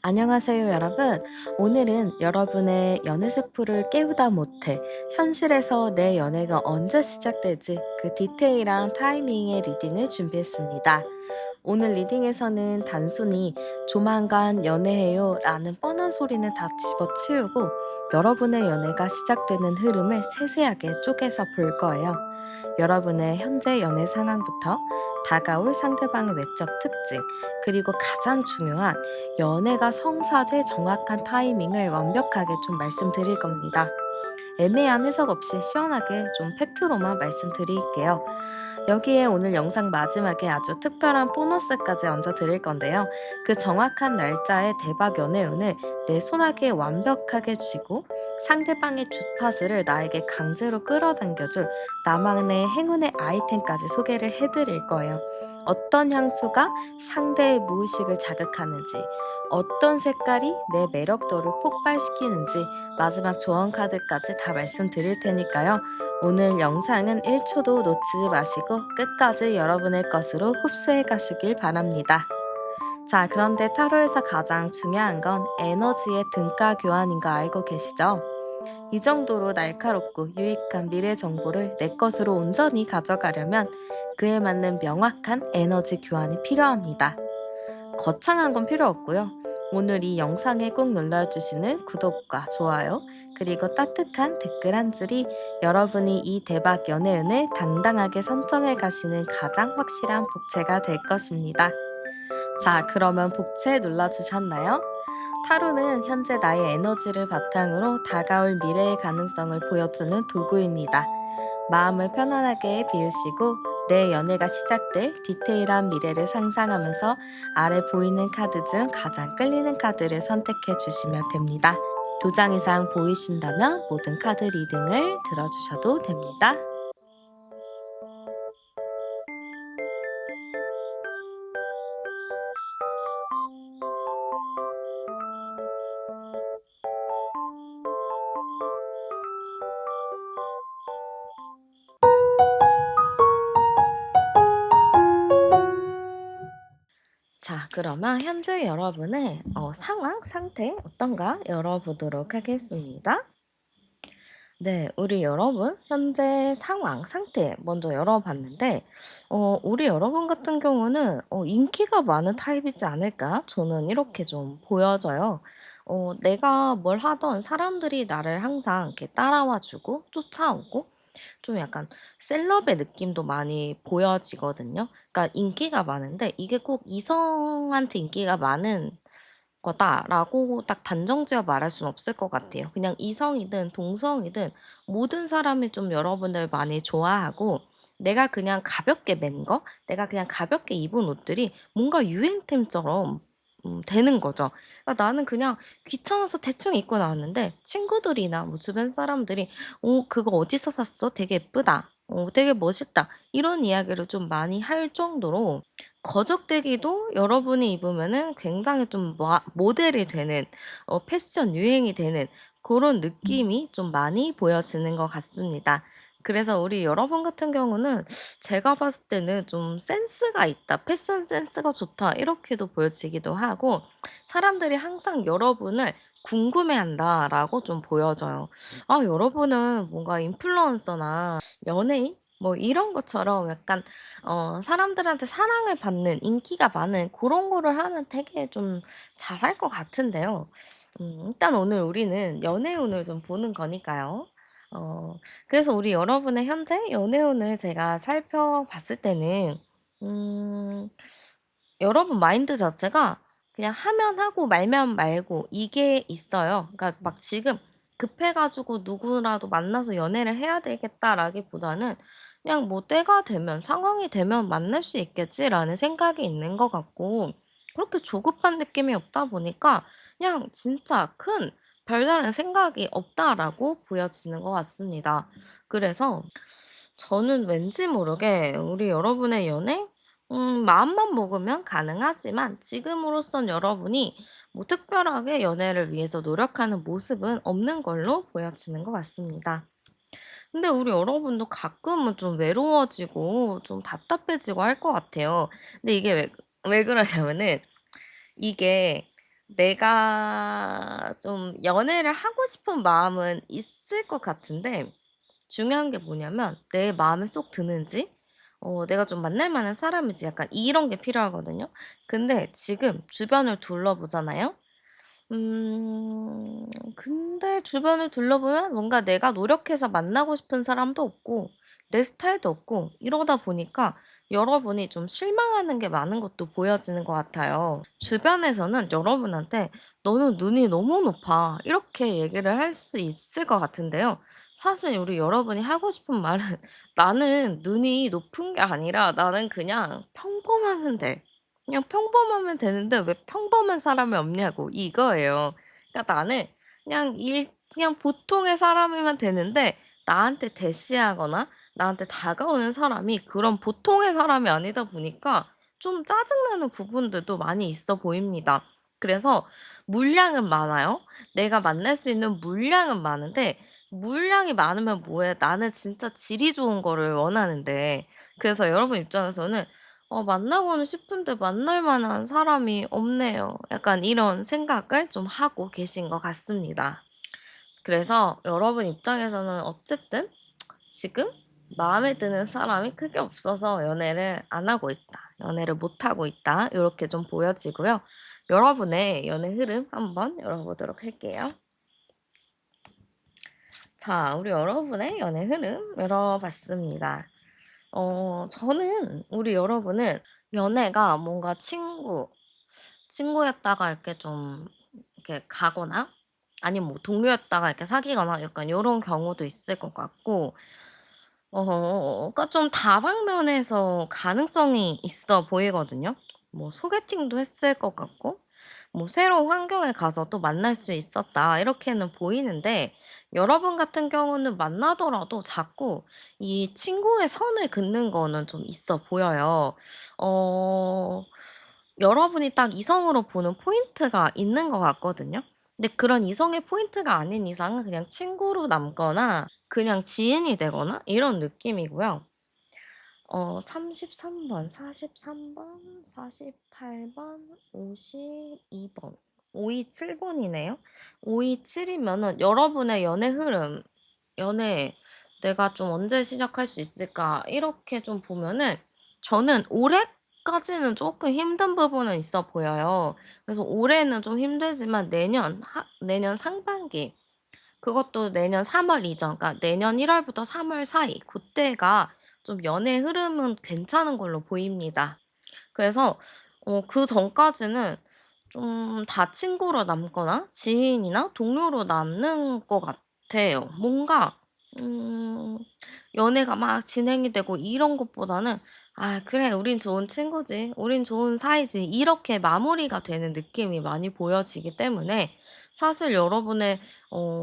안녕하세요, 여러분. 오늘은 여러분의 연애 세포를 깨우다 못해 현실에서 내 연애가 언제 시작될지 그 디테일한 타이밍의 리딩을 준비했습니다. 오늘 리딩에서는 단순히 조만간 연애해요 라는 뻔한 소리는 다 집어치우고 여러분의 연애가 시작되는 흐름을 세세하게 쪼개서 볼 거예요. 여러분의 현재 연애 상황부터 다가올 상대방의 외적 특징, 그리고 가장 중요한 연애가 성사될 정확한 타이밍을 완벽하게 좀 말씀드릴 겁니다. 애매한 해석 없이 시원하게 좀 팩트로만 말씀드릴게요. 여기에 오늘 영상 마지막에 아주 특별한 보너스까지 얹어 드릴 건데요. 그 정확한 날짜의 대박 연애운을 내 손아귀에 완벽하게 쥐고 상대방의 주파수를 나에게 강제로 끌어당겨줄 나만의 행운의 아이템까지 소개를 해드릴 거예요. 어떤 향수가 상대의 무의식을 자극하는지, 어떤 색깔이 내 매력도를 폭발시키는지, 마지막 조언 카드까지 다 말씀드릴 테니까요. 오늘 영상은 1초도 놓치지 마시고 끝까지 여러분의 것으로 흡수해 가시길 바랍니다. 자, 그런데 타로에서 가장 중요한 건 에너지의 등가 교환인 거 알고 계시죠? 이 정도로 날카롭고 유익한 미래 정보를 내 것으로 온전히 가져가려면 그에 맞는 명확한 에너지 교환이 필요합니다. 거창한 건 필요 없고요. 오늘 이 영상에 꼭 눌러주시는 구독과 좋아요, 그리고 따뜻한 댓글 한 줄이 여러분이 이 대박 연애운을 당당하게 선점해 가시는 가장 확실한 복채가 될 것입니다. 자, 그러면 복채 눌러주셨나요? 타로는 현재 나의 에너지를 바탕으로 다가올 미래의 가능성을 보여주는 도구입니다. 마음을 편안하게 비우시고 내 연애가 시작될 디테일한 미래를 상상하면서 아래 보이는 카드 중 가장 끌리는 카드를 선택해 주시면 됩니다. 2장 이상 보이신다면 모든 카드 리딩을 들어주셔도 됩니다. 자, 그러면 현재 여러분의 상황, 상태 어떤가 열어보도록 하겠습니다. 네, 우리 여러분 현재 상황, 상태 먼저 열어봤는데 우리 여러분 같은 경우는 인기가 많은 타입이지 않을까? 저는 이렇게 좀 보여져요. 내가 뭘 하던 사람들이 나를 항상 이렇게 따라와 주고 쫓아오고 좀 약간 셀럽의 느낌도 많이 보여지거든요. 그러니까 인기가 많은데 이게 꼭 이성한테 인기가 많은 거다라고 딱 단정지어 말할 수는 없을 것 같아요. 그냥 이성이든 동성이든 모든 사람이 좀 여러분을 많이 좋아하고 내가 그냥 가볍게 맨 거, 내가 그냥 가볍게 입은 옷들이 뭔가 유행템처럼 되는 거죠. 그러니까 나는 그냥 귀찮아서 대충 입고 나왔는데 친구들이나 뭐 주변 사람들이 그거 어디서 샀어? 되게 예쁘다. 되게 멋있다. 이런 이야기를 좀 많이 할 정도로 거적대기도 여러분이 입으면은 굉장히 좀 모델이 되는 패션 유행이 되는 그런 느낌이 좀 많이 보여지는 것 같습니다. 그래서 우리 여러분 같은 경우는 제가 봤을 때는 좀 센스가 있다, 패션 센스가 좋다 이렇게도 보여지기도 하고 사람들이 항상 여러분을 궁금해한다라고 좀 보여져요. 아, 여러분은 뭔가 인플루언서나 연예인? 뭐 이런 것처럼 약간 사람들한테 사랑을 받는 인기가 많은 그런 거를 하면 되게 좀 잘할 것 같은데요. 일단 오늘 우리는 연애운을 좀 보는 거니까요. 그래서 우리 여러분의 현재 연애운을 제가 살펴봤을 때는 음 여러분 마인드 자체가 그냥 하면 하고 말면 말고 이게 있어요. 그러니까 막 지금 급해 가지고 누구라도 만나서 연애를 해야 되겠다라기보다는 그냥 뭐 때가 되면 상황이 되면 만날 수 있겠지라는 생각이 있는 것 같고 그렇게 조급한 느낌이 없다 보니까 그냥 진짜 큰 별다른 생각이 없다라고 보여지는 것 같습니다. 그래서 저는 왠지 모르게 우리 여러분의 연애 마음만 먹으면 가능하지만 지금으로선 여러분이 뭐 특별하게 연애를 위해서 노력하는 모습은 없는 걸로 보여지는 것 같습니다. 근데 우리 여러분도 가끔은 좀 외로워지고 좀 답답해지고 할 것 같아요. 근데 이게 왜 그러냐면은 이게 내가 좀 연애를 하고 싶은 마음은 있을 것 같은데 중요한 게 뭐냐면 내 마음에 쏙 드는지 내가 좀 만날 만한 사람인지 약간 이런 게 필요하거든요. 근데 지금 주변을 둘러보잖아요. 음 근데 주변을 둘러보면 뭔가 내가 노력해서 만나고 싶은 사람도 없고 내 스타일도 없고 이러다 보니까 여러분이 좀 실망하는 게 많은 것도 보여지는 것 같아요. 주변에서는 여러분한테 "너는 눈이 너무 높아." 이렇게 얘기를 할 수 있을 것 같은데요. 사실 우리 여러분이 하고 싶은 말은 "나는 눈이 높은 게 아니라 나는 그냥 평범하면 돼." 그냥 평범하면 되는데 왜 평범한 사람이 없냐고 이거예요. 그러니까 나는 그냥 보통의 사람이면 되는데 나한테 대시하거나 나한테 다가오는 사람이 그런 보통의 사람이 아니다 보니까 좀 짜증나는 부분들도 많이 있어 보입니다. 그래서 물량은 많아요. 내가 만날 수 있는 물량은 많은데 물량이 많으면 뭐해? 나는 진짜 질이 좋은 거를 원하는데 그래서 여러분 입장에서는 만나고는 싶은데 만날 만한 사람이 없네요. 약간 이런 생각을 좀 하고 계신 것 같습니다. 그래서 여러분 입장에서는 어쨌든 지금 마음에 드는 사람이 크게 없어서 연애를 안 하고 있다. 연애를 못 하고 있다. 요렇게 좀 보여지고요. 여러분의 연애 흐름 한번 열어보도록 할게요. 자, 우리 여러분의 연애 흐름 열어봤습니다. 저는 우리 여러분은 연애가 뭔가 친구였다가 이렇게 좀 이렇게 가거나 아니면 뭐 동료였다가 이렇게 사귀거나 약간 요런 경우도 있을 것 같고 그러니까 좀 다방면에서 가능성이 있어 보이거든요. 뭐 소개팅도 했을 것 같고 뭐 새로운 환경에 가서 또 만날 수 있었다 이렇게는 보이는데 여러분 같은 경우는 만나더라도 자꾸 이 친구의 선을 긋는 거는 좀 있어 보여요. 어 여러분이 딱 이성으로 보는 포인트가 있는 것 같거든요. 근데 그런 이성의 포인트가 아닌 이상은 그냥 친구로 남거나 그냥 지인이 되거나 이런 느낌이고요. 33 번, 43 번, 48 번, 52 번, 527 번이네요. 527 이면은 여러분의 연애 흐름, 연애 내가 좀 언제 시작할 수 있을까 이렇게 좀 보면은 저는 올해까지는 조금 힘든 부분은 있어 보여요. 그래서 올해는 좀 힘들지만 내년 상반기 그것도 내년 3월 이전 그러니까 내년 1 월부터 3월 사이 고때가 좀 연애 흐름은 괜찮은 걸로 보입니다. 그래서 그전까지는 좀 다 친구로 남거나 지인이나 동료로 남는 것 같아요. 뭔가 음 연애가 막 진행이 되고 이런 것보다는 '아 그래 우린 좋은 친구지. 우린 좋은 사이지.' 이렇게 마무리가 되는 느낌이 많이 보여지기 때문에 사실 여러분의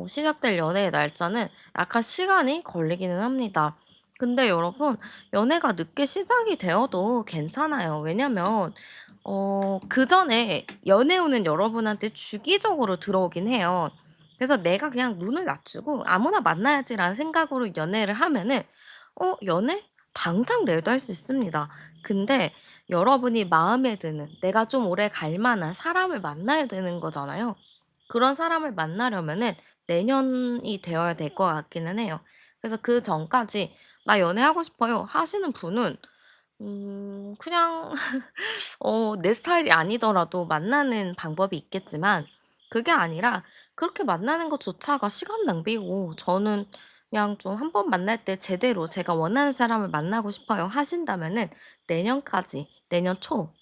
시작될 연애의 날짜는 약간 시간이 걸리기는 합니다. 근데 여러분 연애가 늦게 시작이 되어도 괜찮아요. 왜냐면 그전에 연애 운은 여러분한테 주기적으로 들어오긴 해요. 그래서 내가 그냥 눈을 낮추고 '아무나 만나야지.'라는 생각으로 연애를 하면은 연애? 당장 내일도 할 수 있습니다. 근데 여러분이 마음에 드는 내가 좀 오래 갈 만한 사람을 만나야 되는 거잖아요. 그런 사람을 만나려면은 내년이 되어야 될 것 같기는 해요. 그래서 그전까지 '나 연애하고 싶어요.' 하시는 분은 그냥 내 스타일이 아니더라도 만나는 방법이 있겠지만 그게 아니라 그렇게 만나는 것조차가 시간 낭비고 저는 그냥 좀 한 번 만날 때 제대로 제가 원하는 사람을 만나고 싶어요 하신다면은 내년까지 내년 초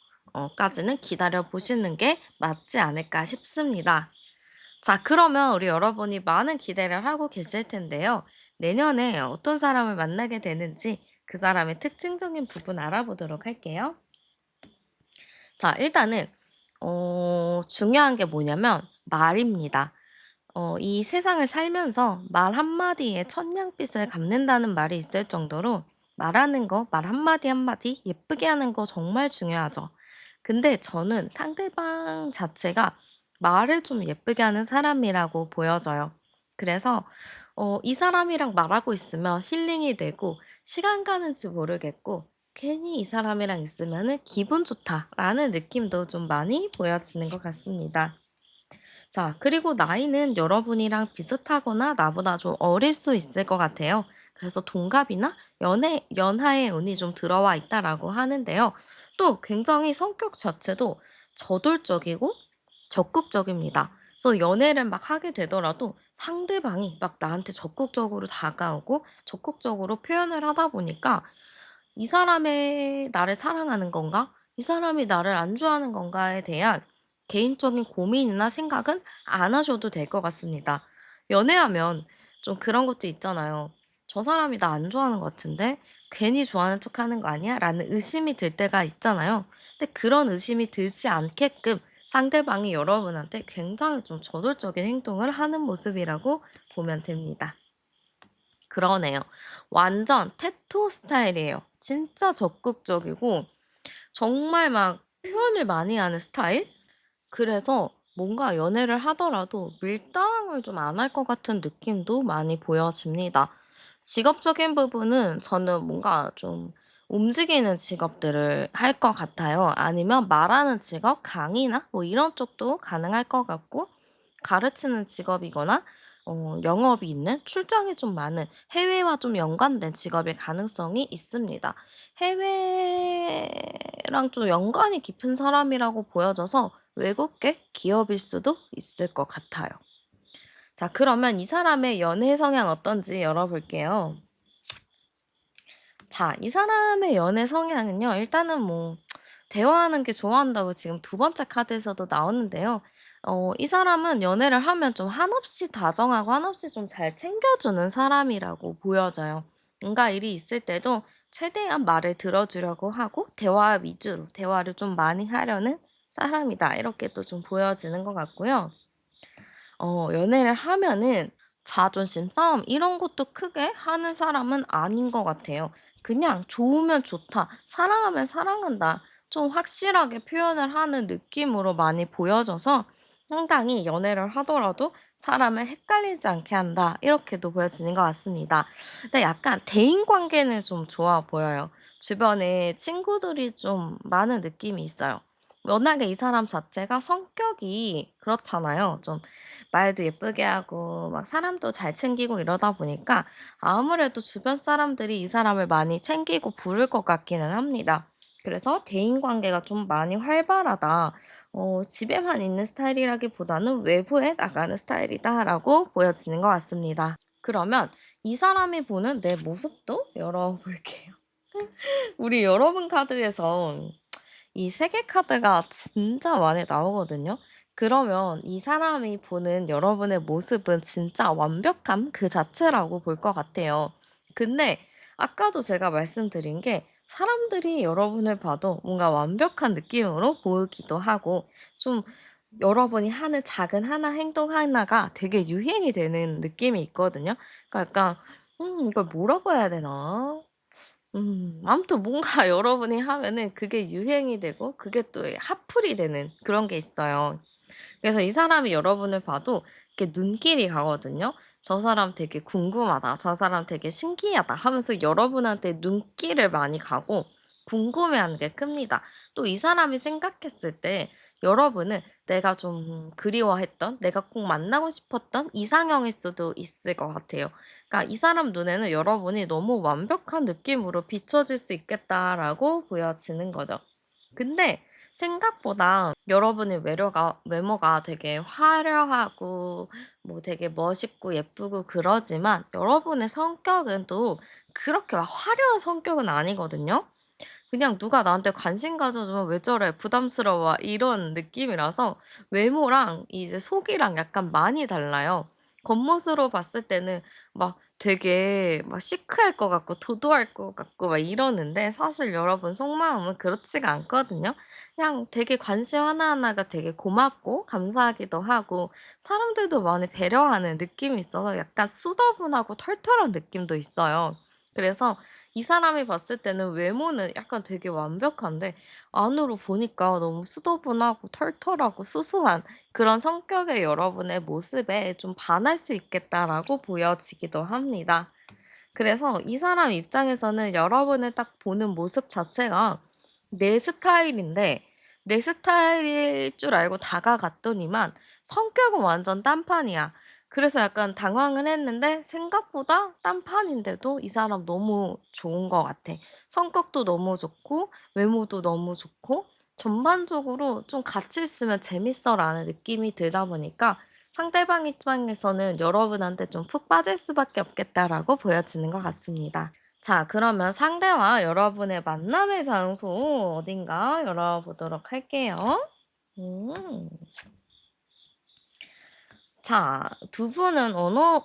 까지는 기다려 보시는 게 맞지 않을까 싶습니다. 자, 그러면 우리 여러분이 많은 기대를 하고 계실 텐데요. 내년에 어떤 사람을 만나게 되는지 그 사람의 특징적인 부분 알아보도록 할게요. 자, 일단은 중요한 게 뭐냐면 말입니다. 이 세상을 살면서 말 한마디에 천냥빚을 갚는다는 말이 있을 정도로 말하는 거, 말 한마디 한마디 예쁘게 하는 거 정말 중요하죠. 근데 저는 상대방 자체가 말을 좀 예쁘게 하는 사람이라고 보여져요. 그래서 이 사람이랑 말하고 있으면 힐링이 되고 시간 가는지 모르겠고 괜히 이 사람이랑 있으면은 기분 좋다라는 느낌도 좀 많이 보여지는 것 같습니다. 자, 그리고 나이는 여러분이랑 비슷하거나 나보다 좀 어릴 수 있을 것 같아요. 그래서 동갑이나 연하의 운이 좀 들어와 있다라고 하는데요. 또 굉장히 성격 자체도 저돌적이고 적극적입니다. 그래서 연애를 막 하게 되더라도 상대방이 막 나한테 적극적으로 다가오고 적극적으로 표현을 하다 보니까 이 사람의 나를 사랑하는 건가? 이 사람이 나를 안 좋아하는 건가에 대한 개인적인 고민이나 생각은 안 하셔도 될 것 같습니다. 연애하면 좀 그런 것도 있잖아요. 저 사람이 나 안 좋아하는 것 같은데 괜히 좋아하는 척 하는 거 아니야? 라는 의심이 들 때가 있잖아요. 근데 그런 의심이 들지 않게끔 상대방이 여러분한테 굉장히 좀 저돌적인 행동을 하는 모습이라고 보면 됩니다. 그러네요. 완전 테토 스타일이에요. 진짜 적극적이고 정말 막 표현을 많이 하는 스타일? 그래서 뭔가 연애를 하더라도 밀당을 좀 안 할 것 같은 느낌도 많이 보여집니다. 직업적인 부분은 저는 뭔가 좀 움직이는 직업들을 할 것 같아요. 아니면 말하는 직업, 강의나 뭐 이런 쪽도 가능할 것 같고, 가르치는 직업이거나 영업이 있는 출장이 좀 많은 해외와 좀 연관된 직업일 가능성이 있습니다. 해외랑 좀 연관이 깊은 사람이라고 보여져서 외국계 기업일 수도 있을 것 같아요. 자, 그러면 이 사람의 연애 성향 어떤지 열어볼게요. 자, 이 사람의 연애 성향은요, 일단은 뭐, 대화하는 게 좋아한다고 지금 두 번째 카드에서도 나오는데요. 이 사람은 연애를 하면 좀 한없이 다정하고 한없이 좀 잘 챙겨주는 사람이라고 보여져요. 뭔가 일이 있을 때도 최대한 말을 들어주려고 하고, 대화 위주로, 대화를 좀 많이 하려는 사람이다. 이렇게 또 좀 보여지는 것 같고요. 연애를 하면은 자존심 싸움 이런 것도 크게 하는 사람은 아닌 것 같아요. 그냥 좋으면 좋다, 사랑하면 사랑한다. 좀 확실하게 표현을 하는 느낌으로 많이 보여져서 상당히 연애를 하더라도 사람을 헷갈리지 않게 한다. 이렇게도 보여지는 것 같습니다. 근데 약간 대인관계는 좀 좋아 보여요. 주변에 친구들이 좀 많은 느낌이 있어요. 워낙에 이 사람 자체가 성격이 그렇잖아요. 좀 말도 예쁘게 하고 막 사람도 잘 챙기고 이러다 보니까 아무래도 주변 사람들이 이 사람을 많이 챙기고 부를 것 같기는 합니다. 그래서 대인관계가 좀 많이 활발하다. 집에만 있는 스타일이라기보다는 외부에 나가는 스타일이다라고 보여지는 것 같습니다. 그러면 이 사람이 보는 내 모습도 열어볼게요. 우리 여러분 카드에서 이 세 개 카드가 진짜 많이 나오거든요. 그러면 이 사람이 보는 여러분의 모습은 진짜 완벽함 그 자체라고 볼 것 같아요. 근데 아까도 제가 말씀드린 게 사람들이 여러분을 봐도 뭔가 완벽한 느낌으로 보이기도 하고 좀 여러분이 하는 작은 하나 행동 하나가 되게 유행이 되는 느낌이 있거든요. 그러니까 약간 이걸 뭐라고 해야 되나? 아무튼 뭔가 여러분이 하면은 그게 유행이 되고 그게 또 핫플이 되는 그런 게 있어요. 그래서 이 사람이 여러분을 봐도 이렇게 눈길이 가거든요. '저 사람 되게 궁금하다. 저 사람 되게 신기하다.' 하면서 여러분한테 눈길을 많이 가고 궁금해하는 게 큽니다. 또 이 사람이 생각했을 때 여러분은 내가 좀 그리워했던, 내가 꼭 만나고 싶었던 이상형일 수도 있을 것 같아요. 그러니까 이 사람 눈에는 여러분이 너무 완벽한 느낌으로 비춰질 수 있겠다라고 보여지는 거죠. 근데 생각보다 여러분의 외모가 되게 화려하고 뭐 되게 멋있고 예쁘고 그러지만 여러분의 성격은 또 그렇게 막 화려한 성격은 아니거든요. 그냥 누가 나한테 관심 가져주면 "왜 저래? 부담스러워." 이런 느낌이라서 외모랑 이제 속이랑 약간 많이 달라요. 겉모습으로 봤을 때는 막 되게 막 시크할 것 같고 도도할 것 같고 막 이러는데 사실 여러분 속마음은 그렇지가 않거든요. 그냥 되게 관심 하나하나가 되게 고맙고 감사하기도 하고 사람들도 많이 배려하는 느낌이 있어서 약간 수더분하고 털털한 느낌도 있어요. 그래서 이 사람이 봤을 때는 외모는 약간 되게 완벽한데 안으로 보니까 너무 수더분하고 털털하고 수수한 그런 성격의 여러분의 모습에 좀 반할 수 있겠다라고 보여지기도 합니다. 그래서 이 사람 입장에서는 여러분을 딱 보는 모습 자체가 내 스타일인데 내 스타일일 줄 알고 다가갔더니만 성격은 완전 딴판이야. 그래서 약간 당황을 했는데 생각보다 딴판인데도 이 사람 너무 좋은 것 같아. 성격도 너무 좋고 외모도 너무 좋고 전반적으로 좀 같이 있으면 재밌어라는 느낌이 들다 보니까 상대방 입장에서는 여러분한테 좀 푹 빠질 수밖에 없겠다라고 보여지는 것 같습니다. 자, 그러면 상대와 여러분의 만남의 장소 어딘가 열어보도록 할게요. 음. 자, 두 분은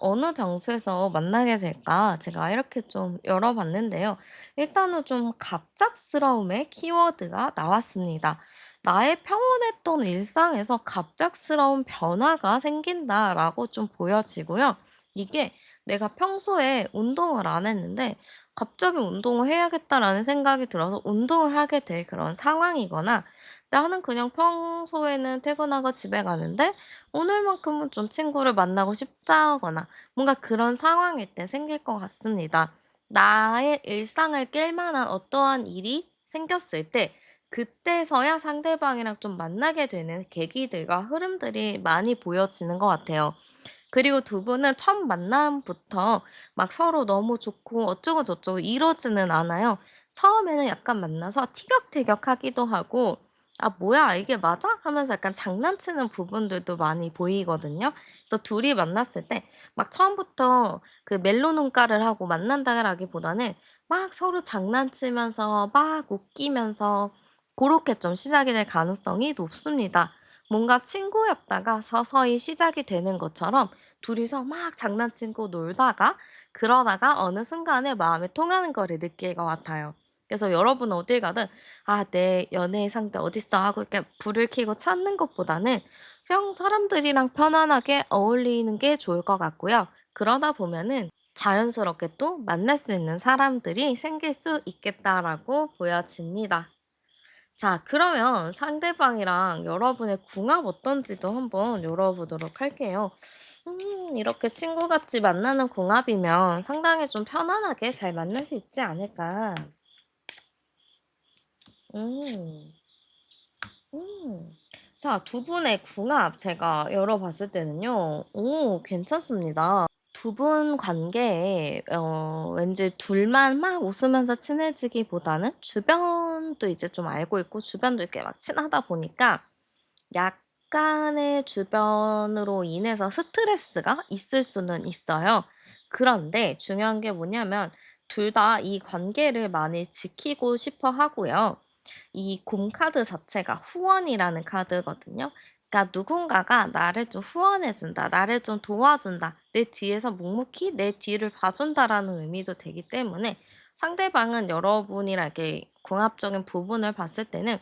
어느 장소에서 만나게 될까? 제가 이렇게 좀 열어봤는데요. 일단은 좀 갑작스러움의 키워드가 나왔습니다. 나의 평온했던 일상에서 갑작스러운 변화가 생긴다라고 좀 보여지고요. 이게 내가 평소에 운동을 안 했는데 갑자기 운동을 해야겠다라는 생각이 들어서 운동을 하게 될 그런 상황이거나 나는 그냥 평소에는 퇴근하고 집에 가는데 오늘만큼은 좀 친구를 만나고 싶다거나 뭔가 그런 상황일 때 생길 것 같습니다. 나의 일상을 깰 만한 어떠한 일이 생겼을 때 그때서야 상대방이랑 좀 만나게 되는 계기들과 흐름들이 많이 보여지는 것 같아요. 그리고 두 분은 첫 만남부터 막 서로 너무 좋고 어쩌고 저쩌고 이러지는 않아요. 처음에는 약간 만나서 티격태격하기도 하고 '아 뭐야 이게 맞아?' 하면서 약간 장난치는 부분들도 많이 보이거든요. 그래서 둘이 만났을 때 막 처음부터 그 멜로 눈깔을 하고 만난다라기보다는 막 서로 장난치면서 막 웃기면서 고렇게 좀 시작이 될 가능성이 높습니다. 뭔가 친구였다가 서서히 시작이 되는 것처럼 둘이서 막 장난치고 놀다가 그러다가 어느 순간에 마음이 통하는 거를 느낄 것 같아요. 그래서 여러분 어딜 가든 '아 내 연애의 상대 어딨어?' 하고 이렇게 불을 켜고 찾는 것보다는 그냥 사람들이랑 편안하게 어울리는 게 좋을 것 같고요. 그러다 보면은 자연스럽게 또 만날 수 있는 사람들이 생길 수 있겠다라고 보여집니다. 자, 그러면 상대방이랑 여러분의 궁합 어떤지도 한번 열어보도록 할게요. 이렇게 친구같이 만나는 궁합이면 상당히 좀 편안하게 잘 만날 수 있지 않을까. 음, 음. 자, 두 분의 궁합 제가 열어봤을 때는요. 오, 괜찮습니다. 두 분 관계에 왠지 둘만 막 웃으면서 친해지기보다는 주변도 이제 좀 알고 있고 주변도 이렇게 막 친하다 보니까 약간의 주변으로 인해서 스트레스가 있을 수는 있어요. 그런데 중요한 게 뭐냐면 둘 다 이 관계를 많이 지키고 싶어 하고요. 이 곰 카드 자체가 후원이라는 카드거든요. 그러니까 누군가가 나를 좀 후원해 준다. 나를 좀 도와준다. 내 뒤에서 묵묵히 내 뒤를 봐준다라는 의미도 되기 때문에 상대방은 여러분이랑 이렇게 궁합적인 부분을 봤을 때는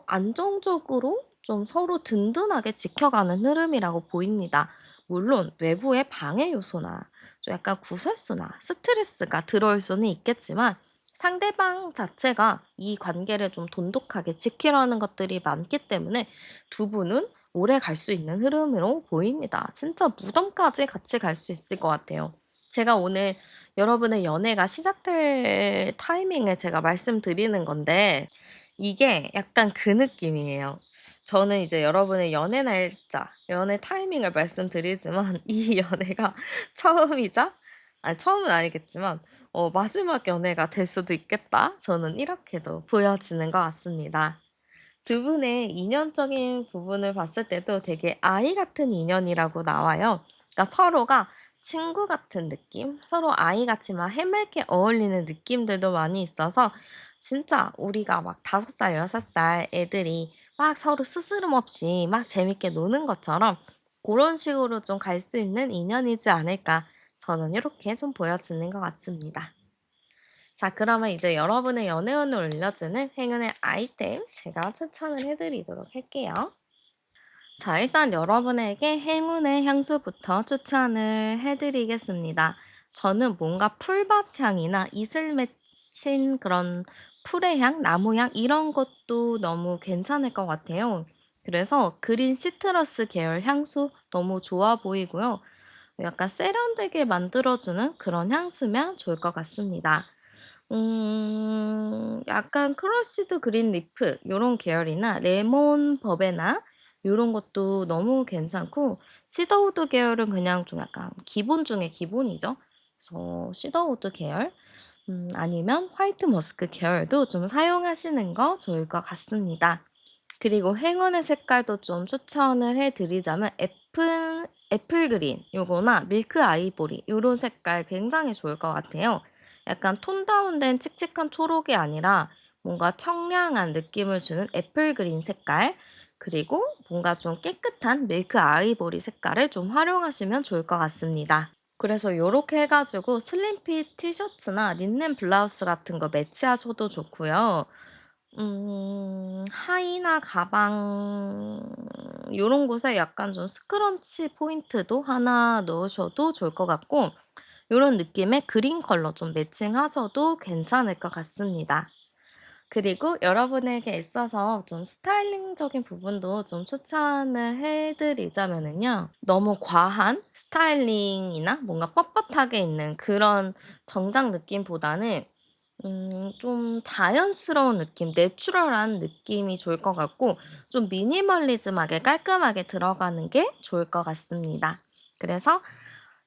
안정적으로 좀 서로 든든하게 지켜가는 흐름이라고 보입니다. 물론 외부의 방해 요소나 좀 약간 구설수나 스트레스가 들어올 수는 있겠지만 상대방 자체가 이 관계를 좀 돈독하게 지키려는 것들이 많기 때문에 두 분은 오래 갈 수 있는 흐름으로 보입니다. 진짜 무덤까지 같이 갈 수 있을 것 같아요. 제가 오늘 여러분의 연애가 시작될 타이밍을 제가 말씀드리는 건데 이게 약간 그 느낌이에요. 저는 이제 여러분의 연애 날짜, 연애 타이밍을 말씀드리지만 이 연애가 처음이자 아니 처음은 아니겠지만 마지막 연애가 될 수도 있겠다. 저는 이렇게도 보여지는 것 같습니다. 두 분의 인연적인 부분을 봤을 때도 되게 아이 같은 인연이라고 나와요. 그러니까 서로가 친구 같은 느낌, 서로 아이같이 막 해맑게 어울리는 느낌들도 많이 있어서 진짜 우리가 막 5살, 6살 애들이 막 서로 스스럼 없이 막 재밌게 노는 것처럼 그런 식으로 좀 갈 수 있는 인연이지 않을까. 저는 이렇게 좀 보여지는 것 같습니다. 자, 그러면 이제 여러분의 연애운을 올려주는 행운의 아이템 제가 추천을 해드리도록 할게요. 자, 일단 여러분에게 행운의 향수부터 추천을 해드리겠습니다. 저는 뭔가 풀밭 향이나 이슬 맺힌 그런 풀의 향, 나무 향 이런 것도 너무 괜찮을 것 같아요. 그래서 그린 시트러스 계열 향수 너무 좋아 보이고요. 약간 세련되게 만들어주는 그런 향수면 좋을 것 같습니다. 약간 크러쉬드 그린 리프 요런 계열이나 레몬 버베나 요런 것도 너무 괜찮고, 시더우드 계열은 그냥 좀 약간 기본 중에 기본이죠. 그래서 시더우드 계열, 아니면 화이트 머스크 계열도 좀 사용하시는 거 좋을 것 같습니다. 그리고 행운의 색깔도 좀 추천을 해 드리자면 애플 그린 요거나 밀크 아이보리 요런 색깔 굉장히 좋을 것 같아요. 약간 톤 다운된 칙칙한 초록이 아니라 뭔가 청량한 느낌을 주는 애플 그린 색깔, 그리고 뭔가 좀 깨끗한 밀크 아이보리 색깔을 좀 활용하시면 좋을 것 같습니다. 그래서 요렇게 해 가지고 슬림핏 티셔츠나 린넨 블라우스 같은 거 매치하셔도 좋고요. 하의나 가방 요런 곳에 약간 좀 스크런치 포인트도 하나 넣으셔도 좋을 것 같고, 요런 느낌의 그린 컬러 좀 매칭하셔도 괜찮을 것 같습니다. 그리고 여러분에게 있어서 좀 스타일링적인 부분도 좀 추천을 해 드리자면은요, 너무 과한 스타일링이나 뭔가 뻣뻣하게 있는 그런 정장 느낌보다는 좀 자연스러운 느낌, 내추럴한 느낌이 좋을 것 같고, 좀 미니멀리즘하게 깔끔하게 들어가는 게 좋을 것 같습니다. 그래서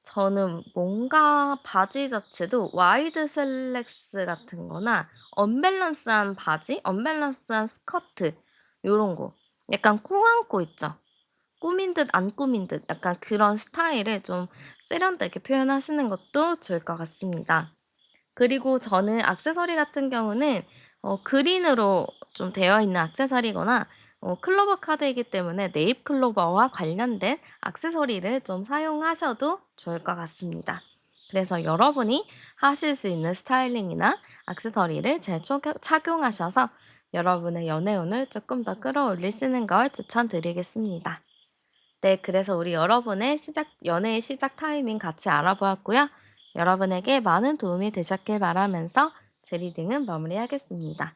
저는 뭔가 바지 자체도 와이드 슬랙스 같은 거나 언밸런스한 바지, 언밸런스한 스커트 요런 거. 약간 꾸안꾸 있죠? 꾸민 듯 안 꾸민 듯 약간 그런 스타일을 좀 세련되게 표현하시는 것도 좋을 것 같습니다. 그리고 저는 액세서리 같은 경우는 그린으로 좀 되어 있는 액세서리거나 클로버 카드이기 때문에 네잎 클로버와 관련된 액세서리를 좀 사용하셔도 좋을 것 같습니다. 그래서 여러분이 하실 수 있는 스타일링이나 액세서리를 잘 착용하셔서 여러분의 연애운을 조금 더 끌어올리시는 걸 추천드리겠습니다. 네, 그래서 우리 여러분의 연애의 시작 타이밍 같이 알아보았고요. 여러분에게 많은 도움이 되셨길 바라면서 제 리딩은 마무리하겠습니다.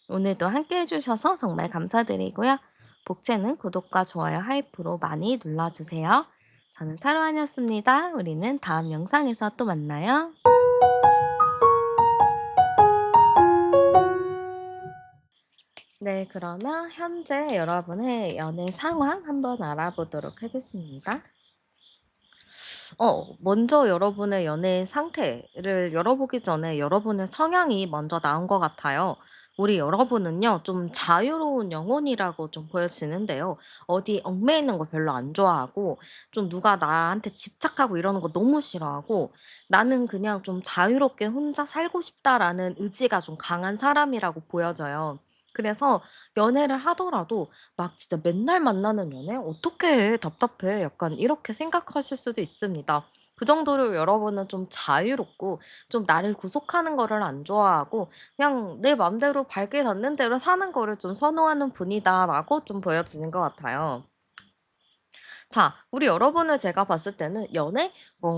오늘도 함께 해주셔서 정말 감사드리고요. 복채는 구독과 좋아요, 하이프로 많이 눌러주세요. 저는 타로안이었습니다. 우리는 다음 영상에서 또 만나요. 네, 그러면 현재 여러분의 연애 상황 한번 알아보도록 하겠습니다. 먼저 여러분의 연애 상태를 열어보기 전에 여러분의 성향이 먼저 나온 것 같아요. 우리 여러분은요, 좀 자유로운 영혼이라고 좀 보여지는데요. 어디 얽매이는 거 별로 안 좋아하고, 좀 누가 나한테 집착하고 이러는 거 너무 싫어하고, 나는 그냥 좀 자유롭게 혼자 살고 싶다라는 의지가 좀 강한 사람이라고 보여져요. 그래서 연애를 하더라도 막 진짜 맨날 만나는 연애? 어떻게 해? 답답해. 약간 이렇게 생각하실 수도 있습니다. 그 정도로 여러분은 좀 자유롭고 좀 나를 구속하는 거를 안 좋아하고 그냥 내 맘대로 발길 닿는 대로 사는 거를 좀 선호하는 분이다라고 좀 보여지는 것 같아요. 자, 우리 여러분을 제가 봤을 때는 연애?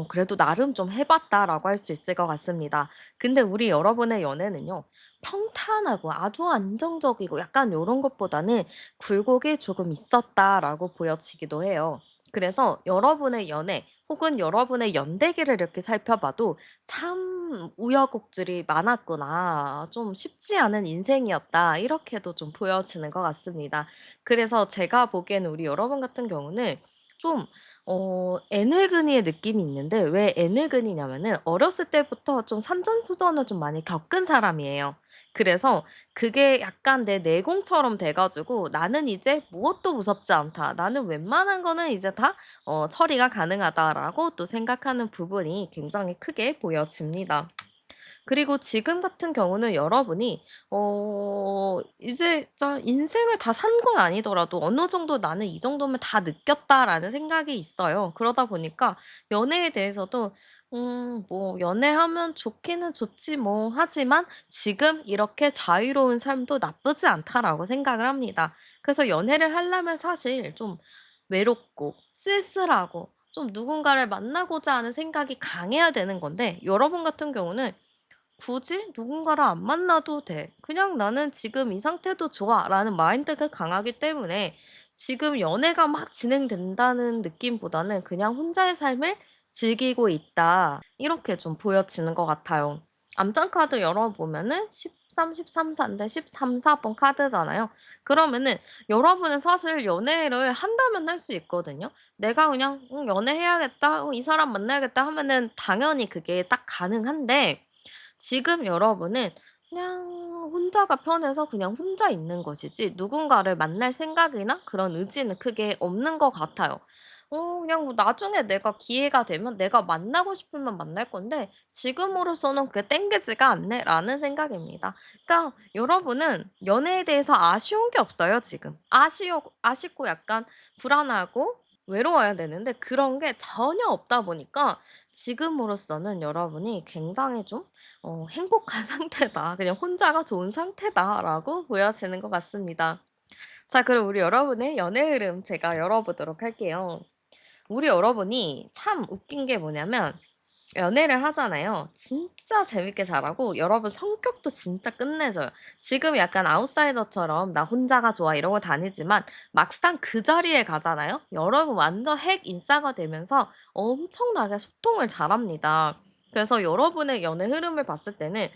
그래도 나름 좀 해봤다라고 할 수 있을 것 같습니다. 근데 우리 여러분의 연애는요, 평탄하고 아주 안정적이고 약간 요런 것보다는 굴곡이 조금 있었다라고 보여지기도 해요. 그래서 여러분의 연애 혹은 여러분의 연대기를 이렇게 살펴봐도 참 우여곡절이 많았구나. 좀 쉽지 않은 인생이었다. 이렇게도 좀 보여지는 것 같습니다. 그래서 제가 보기에는 우리 여러분 같은 경우는 좀 애늙은이의 느낌이 있는데, 왜 애늙은이냐면은 어렸을 때부터 좀 산전수전을 좀 많이 겪은 사람이에요. 그래서 그게 약간 내 내공처럼 돼 가지고 '나는 이제 무엇도 무섭지 않다. 나는 웬만한 거는 이제 다 처리가 가능하다.'라고 또 생각하는 부분이 굉장히 크게 보여집니다. 그리고 지금 같은 경우는 여러분이 이제 저 인생을 다 산 건 아니더라도 어느 정도 '나는 이 정도면 다 느꼈다.'라는 생각이 있어요. 그러다 보니까 연애에 대해서도 뭐 '연애하면 좋기는 좋지 뭐. 하지만 지금 이렇게 자유로운 삶도 나쁘지 않다.'라고 생각을 합니다. 그래서 연애를 하려면 사실 좀 외롭고 쓸쓸하고 좀 누군가를 만나고자 하는 생각이 강해야 되는 건데, 여러분 같은 경우는 '굳이 누군가를 안 만나도 돼. 그냥 나는 지금 이 상태도 좋아.'라는 마인드가 강하기 때문에 지금 연애가 막 진행된다는 느낌보다는 '그냥 혼자의 삶을 즐기고 있다.' 이렇게 좀 보여지는 것 같아요. 암장 카드 열어보면은 13, 13, 4인데 13, 4번 카드잖아요. 그러면은 여러분은 사실 연애를 한다면 할 수 있거든요. 내가 그냥 연애해야겠다, 이 사람 만나야겠다 하면은 당연히 그게 딱 가능한데 지금 여러분은 그냥 혼자가 편해서 그냥 혼자 있는 것이지 누군가를 만날 생각이나 그런 의지는 크게 없는 것 같아요. 그냥 뭐 나중에 내가 기회가 되면 내가 만나고 싶으면 만날 건데 지금으로서는 그게 땡기지가 않네라는 생각입니다. 그러니까 여러분은 연애에 대해서 아쉬운 게 없어요, 지금. 아쉽고 약간 불안하고 외로워야 되는데 그런 게 전혀 없다 보니까 지금으로서는 여러분이 굉장히 좀 행복한 상태다. 그냥 혼자가 좋은 상태다라고 보여지는 것 같습니다. 자, 그럼 우리 여러분의 연애 흐름 제가 열어보도록 할게요. 우리 여러분이 참 웃긴 게 뭐냐면 연애를 하잖아요. 진짜 재밌게 잘하고 여러분 성격도 진짜 끝내줘요. 지금 약간 아웃사이더처럼 나 혼자가 좋아 이러고 다니지만 막상 그 자리에 가잖아요. 여러분 완전 핵 인싸가 되면서 엄청나게 소통을 잘합니다. 그래서 여러분의 연애 흐름을 봤을 때는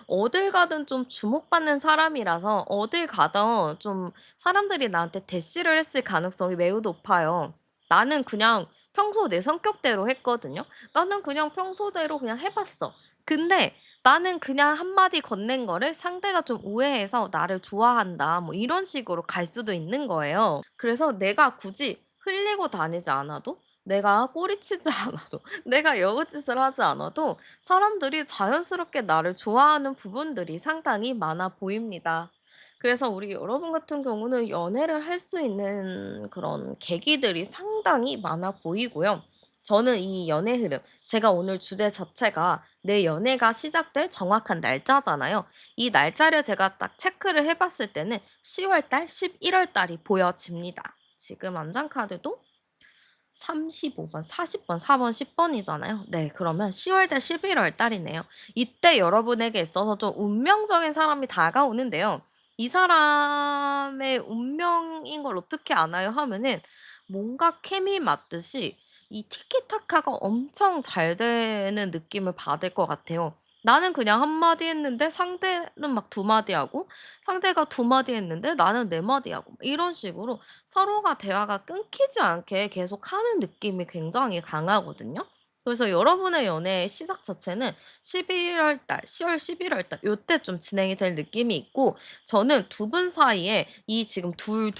어딜 가든 좀 주목받는 사람이라서 어딜 가든 좀 사람들이 나한테 대시를 했을 가능성이 매우 높아요. 나는 그냥 평소 내 성격대로 했거든요. 나는 그냥 평소대로 그냥 해 봤어. 근데 나는 그냥 한마디 건넨 거를 상대가 좀 오해해서 나를 좋아한다 뭐 이런 식으로 갈 수도 있는 거예요. 그래서 내가 굳이 흘리고 다니지 않아도 내가 꼬리치지 않아도 내가 여우짓을 하지 않아도 사람들이 자연스럽게 나를 좋아하는 부분들이 상당히 많아 보입니다. 그래서 우리 여러분 같은 경우는 연애를 할 수 있는 그런 계기들이 상당히 많아 보이고요. 저는 이 연애 흐름, 제가 오늘 주제 자체가 내 연애가 시작될 정확한 날짜잖아요. 이 날짜를 제가 딱 체크를 해봤을 때는 10월 달, 11월 달이 보여집니다. 지금 암장 카드도 35번, 40번, 4번, 10번이잖아요. 네, 그러면 10월 달, 11월 달이네요. 이때 여러분에게 있어서 좀 운명적인 사람이 다가오는데요. 이 사람의 운명인 걸 어떻게 아나요? 하면은 뭔가 케미 맞듯이 이 티키타카가 엄청 잘 되는 느낌을 받을 것 같아요. 나는 그냥 한마디 했는데 상대는 막 두 마디 하고 상대가 두 마디 했는데 나는 네 마디 하고 이런 식으로 서로가 대화가 끊기지 않게 계속 하는 느낌이 굉장히 강하거든요. 그래서 여러분의 연애의 시작 자체는 11월 달, 10월, 11월 달 요때 좀 진행이 될 느낌이 있고 저는 두 분 사이에 이 지금 둘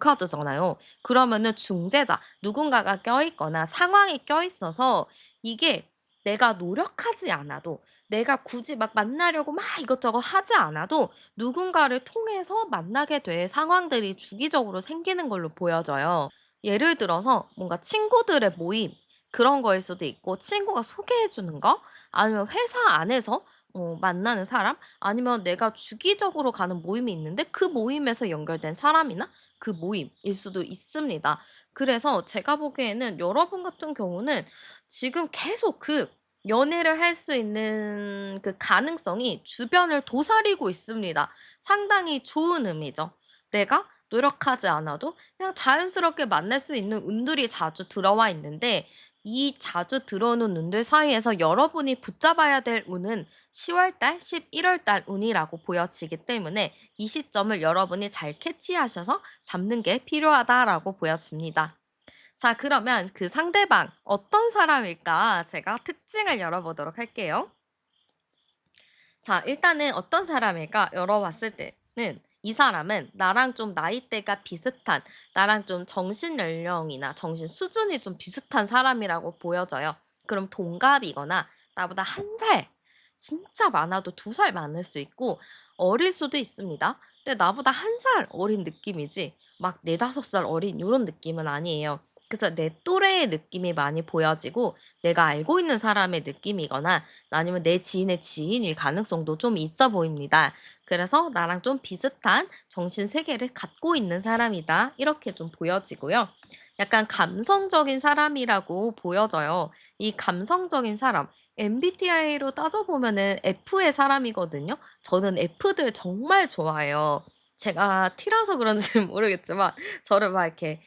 카드잖아요. 그러면은 중재자, 누군가가 껴있거나 상황이 껴있어서 이게 내가 노력하지 않아도 내가 굳이 막 만나려고 막 이것저것 하지 않아도 누군가를 통해서 만나게 될 상황들이 주기적으로 생기는 걸로 보여져요. 예를 들어서 뭔가 친구들의 모임 그런 거일 수도 있고 친구가 소개해 주는 거 아니면 회사 안에서 만나는 사람 아니면 내가 주기적으로 가는 모임이 있는데 그 모임에서 연결된 사람이나 그 모임일 수도 있습니다. 그래서 제가 보기에는 여러분 같은 경우는 지금 계속 그 연애를 할 수 있는 그 가능성이 주변을 도사리고 있습니다. 상당히 좋은 의미죠. 내가 노력하지 않아도 그냥 자연스럽게 만날 수 있는 운들이 자주 들어와 있는데 이 자주 들어오는 운들 사이에서 여러분이 붙잡아야 될 운은 10월 달, 11월 달 운이라고 보여지기 때문에 이 시점을 여러분이 잘 캐치하셔서 잡는 게 필요하다라고 보여집니다. 자, 그러면 그 상대방 어떤 사람일까? 제가 특징을 열어보도록 할게요. 자, 일단은 어떤 사람일까 열어봤을 때는 이 사람은 나랑 좀 나이대가 비슷한, 나랑 좀 정신 연령이나 정신 수준이 좀 비슷한 사람이라고 보여져요. 그럼 동갑이거나 나보다 한 살, 진짜 많아도 2살 많을 수 있고 어릴 수도 있습니다. 근데 나보다 한 살 어린 느낌이지 막 4~5살 어린 이런 느낌은 아니에요. 그래서 내 또래의 느낌이 많이 보여지고 내가 알고 있는 사람의 느낌이거나 아니면 내 지인의 지인일 가능성도 좀 있어 보입니다. 그래서 나랑 좀 비슷한 정신 세계를 갖고 있는 사람이다. 이렇게 좀 보여지고요. 약간 감성적인 사람이라고 보여져요. 이 감성적인 사람, MBTI로 따져보면은 F의 사람이거든요. 저는 F들 정말 좋아해요. 제가 T라서 그런지는 모르겠지만 저를 막 이렇게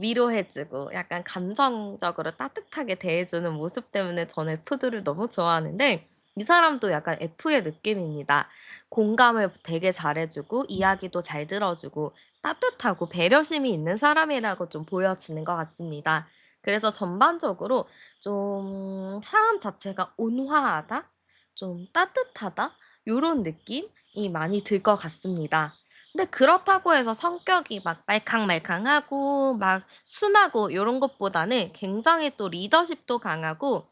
위로해주고 약간 감정적으로 따뜻하게 대해주는 모습 때문에 저는 F들을 너무 좋아하는데 이 사람도 약간 F의 느낌입니다. 공감을 되게 잘해주고 이야기도 잘 들어주고 따뜻하고 배려심이 있는 사람이라고 좀 보여지는 것 같습니다. 그래서 전반적으로 좀 사람 자체가 온화하다, 좀 따뜻하다, 요런 느낌이 많이 들 것 같습니다. 근데 그렇다고 해서 성격이 막 말캉말캉하고 막 순하고 요런 것보다는 굉장히 또 리더십도 강하고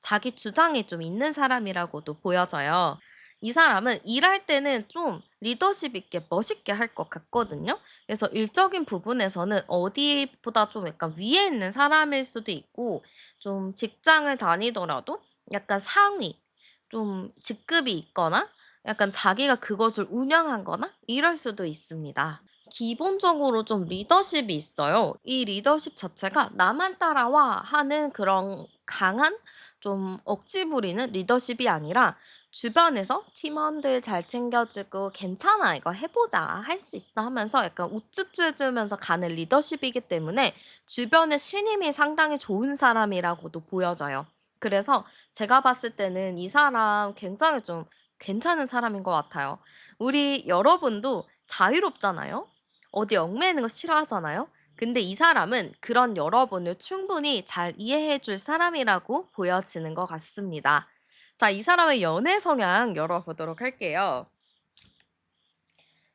자기 주장이 좀 있는 사람이라고도 보여져요. 이 사람은 일할 때는 좀 리더십 있게 멋있게 할 것 같거든요. 그래서 일적인 부분에서는 어디보다 좀 약간 위에 있는 사람일 수도 있고, 좀 직장을 다니더라도 약간 상위, 좀 직급이 있거나, 약간 자기가 그것을 운영한 거나 이럴 수도 있습니다. 기본적으로 좀 리더십이 있어요. 이 리더십 자체가 나만 따라와 하는 그런 강한 좀 억지 부리는 리더십이 아니라 주변에서 팀원들 잘 챙겨주고 괜찮아 이거 해보자 할 수 있어 하면서 약간 우쭈쭈 해주면서 가는 리더십이기 때문에 주변의 신임이 상당히 좋은 사람이라고도 보여져요. 그래서 제가 봤을 때는 이 사람 굉장히 좀 괜찮은 사람인 것 같아요. 우리 여러분도 자유롭잖아요. 어디 얽매이는 거 싫어하잖아요. 근데 이 사람은 그런 여러분을 충분히 잘 이해해 줄 사람이라고 보여지는 것 같습니다. 자, 이 사람의 연애 성향 열어보도록 할게요.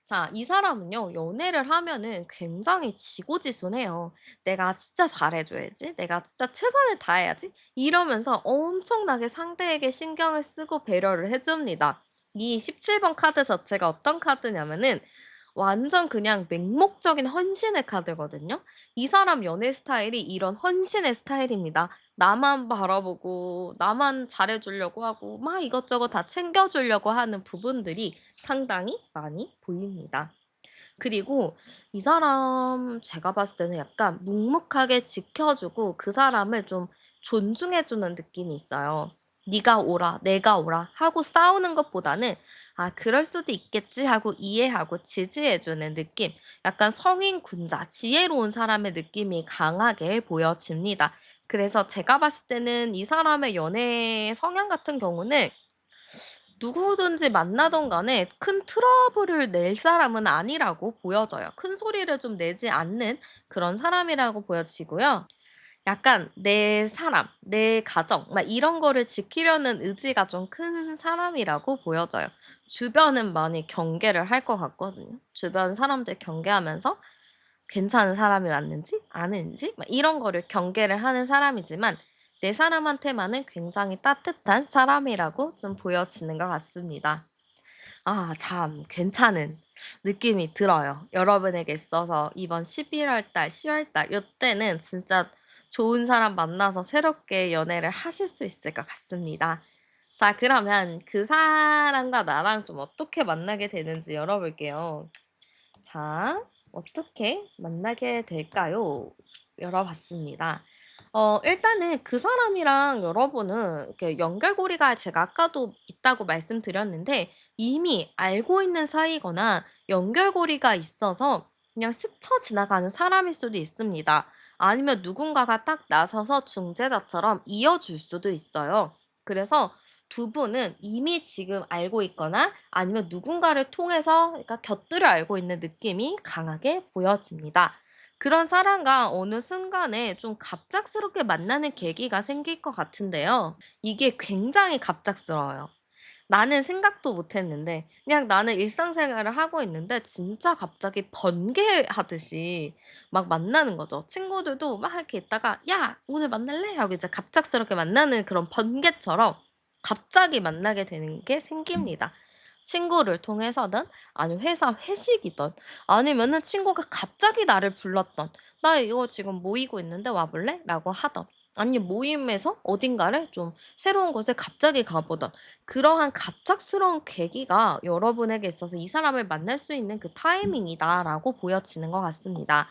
자, 이 사람은요, 연애를 하면은 굉장히 지고지순해요. 내가 진짜 잘해줘야지. 내가 진짜 최선을 다해야지. 이러면서 엄청나게 상대에게 신경을 쓰고 배려를 해줍니다. 이 17번 카드 자체가 어떤 카드냐면은 완전 그냥 맹목적인 헌신의 카드거든요. 이 사람 연애 스타일이 이런 헌신의 스타일입니다. 나만 바라보고, 나만 잘해주려고 하고, 막 이것저것 다 챙겨주려고 하는 부분들이 상당히 많이 보입니다. 그리고 이 사람 제가 봤을 때는 약간 묵묵하게 지켜주고 그 사람을 좀 존중해주는 느낌이 있어요. 네가 오라, 내가 오라 하고 싸우는 것보다는 아, 그럴 수도 있겠지 하고 이해하고 지지해주는 느낌. 약간 성인 군자, 지혜로운 사람의 느낌이 강하게 보여집니다. 그래서 제가 봤을 때는 이 사람의 연애 성향 같은 경우는 누구든지 만나던 간에 큰 트러블을 낼 사람은 아니라고 보여져요. 큰 소리를 좀 내지 않는 그런 사람이라고 보여지고요. 약간 내 사람, 내 가정, 막 이런 거를 지키려는 의지가 좀 큰 사람이라고 보여져요. 주변은 많이 경계를 할 것 같거든요. 주변 사람들 경계하면서 괜찮은 사람이 왔는지 아닌지 막 이런 거를 경계를 하는 사람이지만 내 사람한테만은 굉장히 따뜻한 사람이라고 좀 보여지는 것 같습니다. 아, 참 괜찮은 느낌이 들어요. 여러분에게 있어서 이번 11월 달, 10월 달 요때는 진짜 좋은 사람 만나서 새롭게 연애를 하실 수 있을 것 같습니다. 자, 그러면 그 사람과 나랑 좀 어떻게 만나게 되는지 열어볼게요. 자, 어떻게 만나게 될까요? 열어봤습니다. 일단은 그 사람이랑 여러분은 이렇게 연결고리가 제가 아까도 있다고 말씀드렸는데 이미 알고 있는 사이거나 연결고리가 있어서 그냥 스쳐 지나가는 사람일 수도 있습니다. 아니면 누군가가 딱 나서서 중재자처럼 이어줄 수도 있어요. 그래서 두 분은 이미 지금 알고 있거나 아니면 누군가를 통해서 그러니까 곁들을 알고 있는 느낌이 강하게 보여집니다. 그런 사람과 어느 순간에 좀 갑작스럽게 만나는 계기가 생길 것 같은데요. 이게 굉장히 갑작스러워요. 나는 생각도 못 했는데, 그냥 나는 일상생활을 하고 있는데, 진짜 갑자기 번개하듯이 막 만나는 거죠. 친구들도 막 이렇게 있다가, 야, 오늘 만날래? 하고 이제 갑작스럽게 만나는 그런 번개처럼 갑자기 만나게 되는 게 생깁니다. 친구를 통해서든, 아니면 회사 회식이든, 아니면은 친구가 갑자기 나를 불렀던, 나 이거 지금 모이고 있는데 와볼래? 라고 하던, 아니 모임에서 어딘가를 좀 새로운 곳에 갑자기 가보던 그러한 갑작스러운 계기가 여러분에게 있어서 이 사람을 만날 수 있는 그 타이밍이다라고 보여지는 것 같습니다.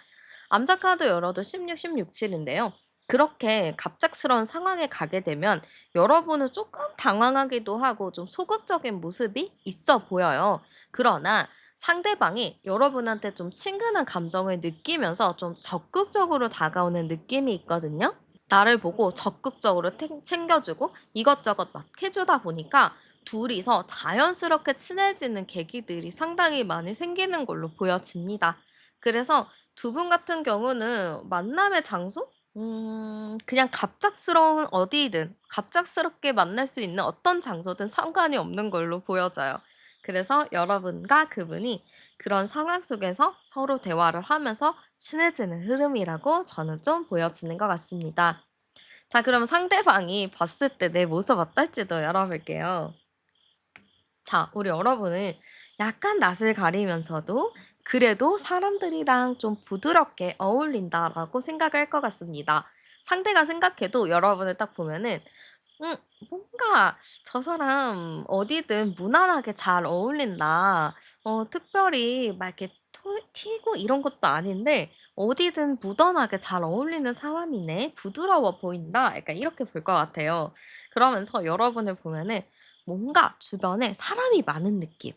암자카드 열어도 16, 16, 7인데요. 그렇게 갑작스러운 상황에 가게 되면 여러분은 조금 당황하기도 하고 좀 소극적인 모습이 있어 보여요. 그러나 상대방이 여러분한테 좀 친근한 감정을 느끼면서 좀 적극적으로 다가오는 느낌이 있거든요. 나를 보고 적극적으로 챙겨주고 이것저것 막 해주다 보니까 둘이서 자연스럽게 친해지는 계기들이 상당히 많이 생기는 걸로 보여집니다. 그래서 두 분 같은 경우는 만남의 장소? 그냥 갑작스러운 어디든 갑작스럽게 만날 수 있는 어떤 장소든 상관이 없는 걸로 보여져요. 그래서 여러분과 그분이 그런 상황 속에서 서로 대화를 하면서 친해지는 흐름이라고 저는 좀 보여지는 것 같습니다. 자, 그럼 상대방이 봤을 때 내 모습 어떨지도 열어볼게요. 자, 우리 여러분은 약간 낯을 가리면서도 그래도 사람들이랑 좀 부드럽게 어울린다라고 생각할 것 같습니다. 상대가 생각해도 여러분을 딱 보면은 음, 뭔가 저 사람 어디든 무난하게 잘 어울린다. 특별히 막 이렇게 튀고 이런 것도 아닌데 어디든 무던하게 잘 어울리는 사람이네. 부드러워 보인다. 약간 이렇게 볼 것 같아요. 그러면서 여러분을 보면은 뭔가 주변에 사람이 많은 느낌.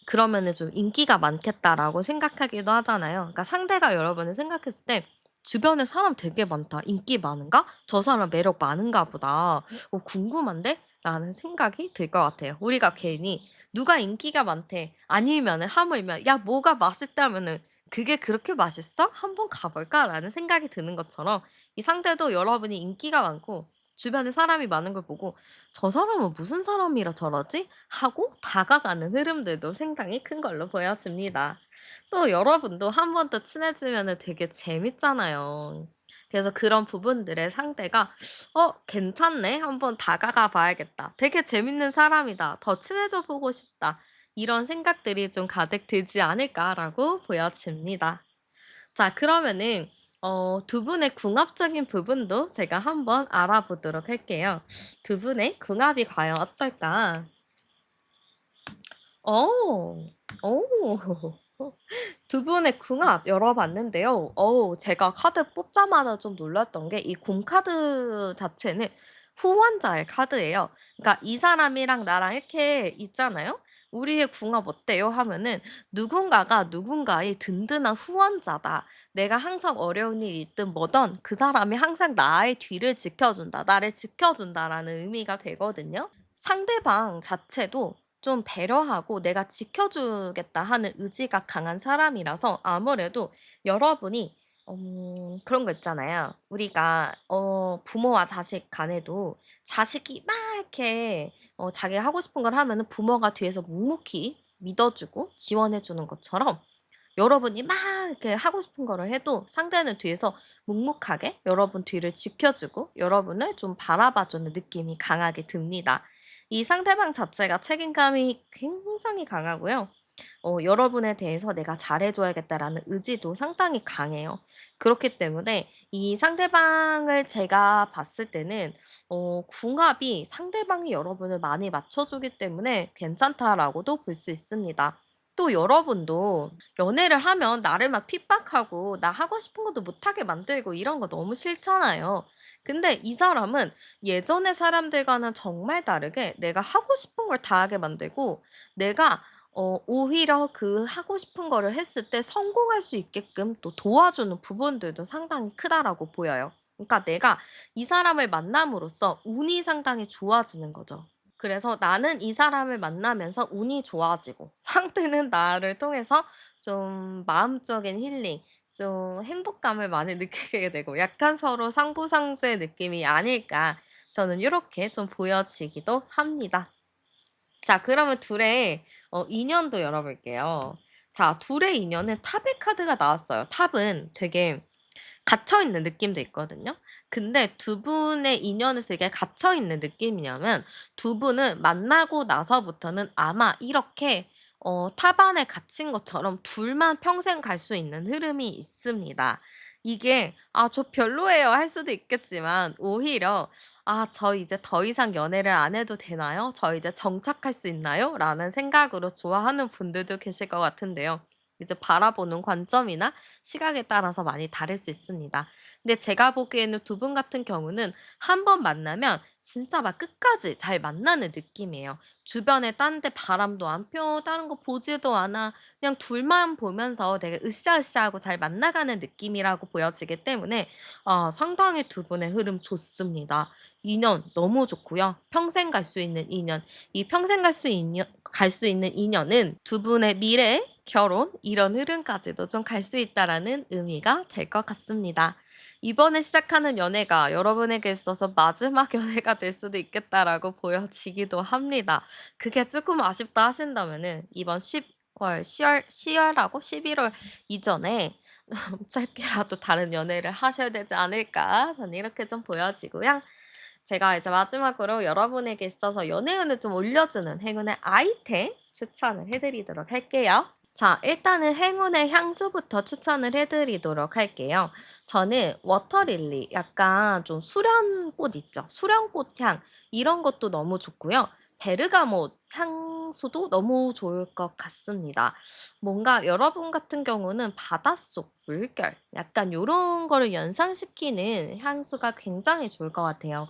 그러면은 좀 인기가 많겠다라고 생각하기도 하잖아요. 그러니까 상대가 여러분을 생각했을 때 주변에 사람 되게 많다. 인기 많은가? 저 사람 매력 많은가 보다. 궁금한데? 라는 생각이 들 것 같아요. 우리가 괜히 누가 인기가 많대. 아니면은 하물며 야 뭐가 맛있다면은 그게 그렇게 맛있어? 한번 가볼까? 라는 생각이 드는 것처럼 이 상대도 여러분이 인기가 많고 주변에 사람이 많은 걸 보고 '저 사람은 무슨 사람이라 저러지?' 하고 다가가는 흐름들도 상당히 큰 걸로 보여집니다. 또 여러분도 한 번 더 친해지면은 되게 재밌잖아요. 그래서 그런 부분들의 상대가 '어 괜찮네. 한번 다가가 봐야겠다. 되게 재밌는 사람이다. 더 친해져 보고 싶다.' 이런 생각들이 좀 가득 들지 않을까라고 보여집니다. 자, 그러면은 두 분의 궁합적인 부분도 제가 한번 알아보도록 할게요. 두 분의 궁합이 과연 어떨까? 어. 오. 두 분의 궁합 열어봤는데요. 제가 카드 뽑자마자 좀 놀랐던 게 이 곰카드 자체는 후원자의 카드예요. 그러니까 이 사람이랑 나랑 이렇게 있잖아요. "우리의 궁합 어때요?" 하면은 누군가가 누군가의 든든한 후원자다. 내가 항상 어려운 일이 있든 뭐든 그 사람이 항상 나의 뒤를 지켜준다. 나를 지켜준다라는 의미가 되거든요. 상대방 자체도 좀 배려하고 내가 지켜주겠다 하는 의지가 강한 사람이라서 아무래도 여러분이 그런 거 있잖아요. 우리가 부모와 자식 간에도 자식이 막 이렇게 자기가 하고 싶은 걸 하면은 부모가 뒤에서 묵묵히 믿어주고 지원해주는 것처럼 여러분이 막 이렇게 하고 싶은 거를 해도 상대는 뒤에서 묵묵하게 여러분 뒤를 지켜주고 여러분을 좀 바라봐주는 느낌이 강하게 듭니다. 이 상대방 자체가 책임감이 굉장히 강하고요. 여러분에 대해서 '내가 잘해 줘야겠다.'라는 의지도 상당히 강해요. 그렇기 때문에 이 상대방을 제가 봤을 때는 궁합이 상대방이 여러분을 많이 맞춰 주기 때문에 괜찮다라고도 볼 수 있습니다. 또 여러분도 연애를 하면 나를 막 핍박하고 나 하고 싶은 것도 못 하게 만들고 이런 거 너무 싫잖아요. 근데 이 사람은 예전의 사람들과는 정말 다르게 내가 하고 싶은 걸 다 하게 만들고 내가 오히려 그 하고 싶은 거를 했을 때 성공할 수 있게끔 또 도와주는 부분들도 상당히 크다라고 보여요. 그러니까 내가 이 사람을 만남으로써 운이 상당히 좋아지는 거죠. 그래서 나는 이 사람을 만나면서 운이 좋아지고 상대는 나를 통해서 좀 마음적인 힐링, 좀 행복감을 많이 느끼게 되고 약간 서로 상부상조의 느낌이 아닐까 저는 이렇게 좀 보여지기도 합니다. 자, 그러면 둘의 인연도 열어볼게요. 자, 둘의 인연은 탑의 카드가 나왔어요. 탑은 되게 갇혀 있는 느낌도 있거든요. 근데 두 분의 인연을 쓰게 갇혀 있는 느낌이냐면 두 분은 만나고 나서부터는 아마 이렇게 탑 안에 갇힌 것처럼 둘만 평생 갈 수 있는 흐름이 있습니다. 이게 '아 저 별로예요.' 할 수도 있겠지만 오히려 '아 저 이제 더 이상 연애를 안 해도 되나요? 저 이제 정착할 수 있나요?' 라는 생각으로 좋아하는 분들도 계실 것 같은데요. 이제 바라보는 관점이나 시각에 따라서 많이 다를 수 있습니다. 근데 제가 보기에는 두 분 같은 경우는 한 번 만나면 진짜 막 끝까지 잘 만나는 느낌이에요. 주변에 딴 데 바람도 안 펴, 다른 거 보지도 않아. 그냥 둘만 보면서 되게 으쌰으쌰하고 잘 만나가는 느낌이라고 보여지기 때문에 상당히 두 분의 흐름 좋습니다. 인연 너무 좋고요. 평생 갈 수 있는 인연. 이 평생 갈 수 있는 인연은 두 분의 미래, 결혼 이런 흐름까지도 좀 갈 수 있다라는 의미가 될 것 같습니다. 이번에 시작하는 연애가 여러분에게 있어서 마지막 연애가 될 수도 있겠다라고 보여지기도 합니다. 그게 조금 아쉽다 하신다면은 이번 10월, 10월하고 11월 이전에 짧게라도 다른 연애를 하셔야 되지 않을까 저는 이렇게 좀 보여지고요. 제가 이제 마지막으로 여러분에게 있어서 연애운을 좀 올려주는 행운의 아이템 추천을 해드리도록 할게요. 자, 일단은 행운의 향수부터 추천을 해드리도록 할게요. 저는 워터릴리, 약간 좀 수련꽃 있죠? 수련꽃 향, 이런 것도 너무 좋고요. 베르가못 향수도 너무 좋을 것 같습니다. 뭔가 여러분 같은 경우는 바닷속 물결, 약간 요런 거를 연상시키는 향수가 굉장히 좋을 것 같아요.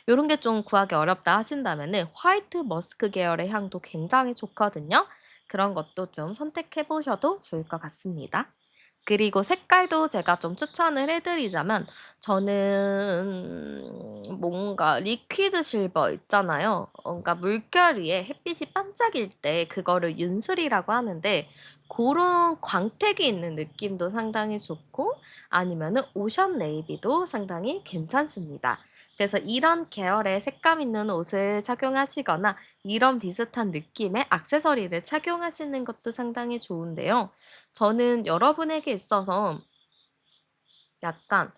요런 게 좀 구하기 어렵다 하신다면은 화이트 머스크 계열의 향도 굉장히 좋거든요. 그런 것도 좀 선택해 보셔도 좋을 것 같습니다. 그리고 색깔도 제가 좀 추천을 해드리자면 저는 뭔가 리퀴드 실버 있잖아요. 뭔가 물결 위에 햇빛이 반짝일 때 그거를 윤술이라고 하는데 그런 광택이 있는 느낌도 상당히 좋고 아니면은 오션 네이비도 상당히 괜찮습니다. 그래서 이런 계열의 색감 있는 옷을 착용하시거나 이런 비슷한 느낌의 액세서리를 착용하시는 것도 상당히 좋은데요. 저는 여러분에게 있어서 약간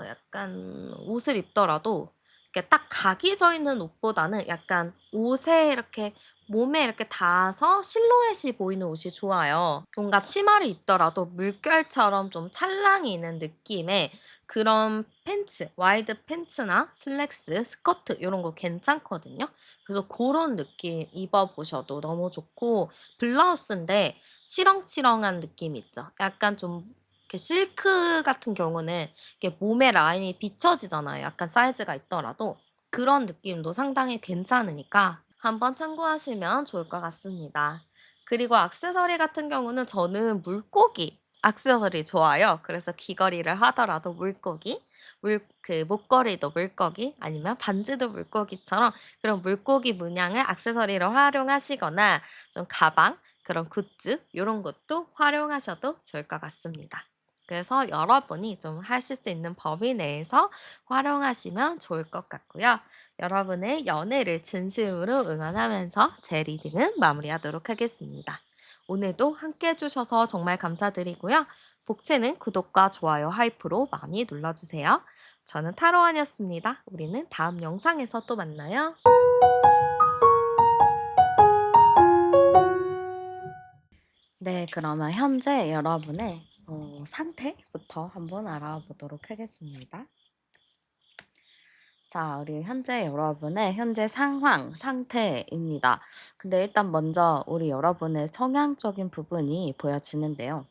약간 옷을 입더라도 이렇게 딱 각이 져 있는 옷보다는 약간 옷에 이렇게 몸에 이렇게 닿아서 실루엣이 보이는 옷이 좋아요. 뭔가 치마를 입더라도 물결처럼 좀 찰랑이 있는 느낌의 그런 팬츠, 와이드 팬츠나 슬랙스, 스커트 이런 거 괜찮거든요. 그래서 그런 느낌 입어보셔도 너무 좋고 블라우스인데 치렁치렁한 느낌 있죠. 약간 좀 이렇게 실크 같은 경우는 이게 몸의 라인이 비춰지잖아요. 약간 사이즈가 있더라도 그런 느낌도 상당히 괜찮으니까 한번 참고하시면 좋을 것 같습니다. 그리고 액세서리 같은 경우는 저는 물고기 액세서리 좋아요. 그래서 귀걸이를 하더라도 물고기, 목걸이도 물고기, 아니면 반지도 물고기처럼 그런 물고기 문양을 액세서리로 활용하시거나 좀 가방, 그런 굿즈 이런 것도 활용하셔도 좋을 것 같습니다. 그래서 여러분이 좀 하실 수 있는 범위 내에서 활용하시면 좋을 것 같고요. 여러분의 연애를 진심으로 응원하면서 제 리딩은 마무리하도록 하겠습니다. 오늘도 함께 해주셔서 정말 감사드리고요. 복채는 구독과 좋아요, 하이프로 많이 눌러주세요. 저는 타로안이었습니다. 우리는 다음 영상에서 또 만나요. 네, 그러면 현재 여러분의 상태부터 한번 알아보도록 하겠습니다. 자, 우리 현재 여러분의 현재 상황, 상태입니다. 근데 일단 먼저 우리 여러분의 성향적인 부분이 보여지는데요.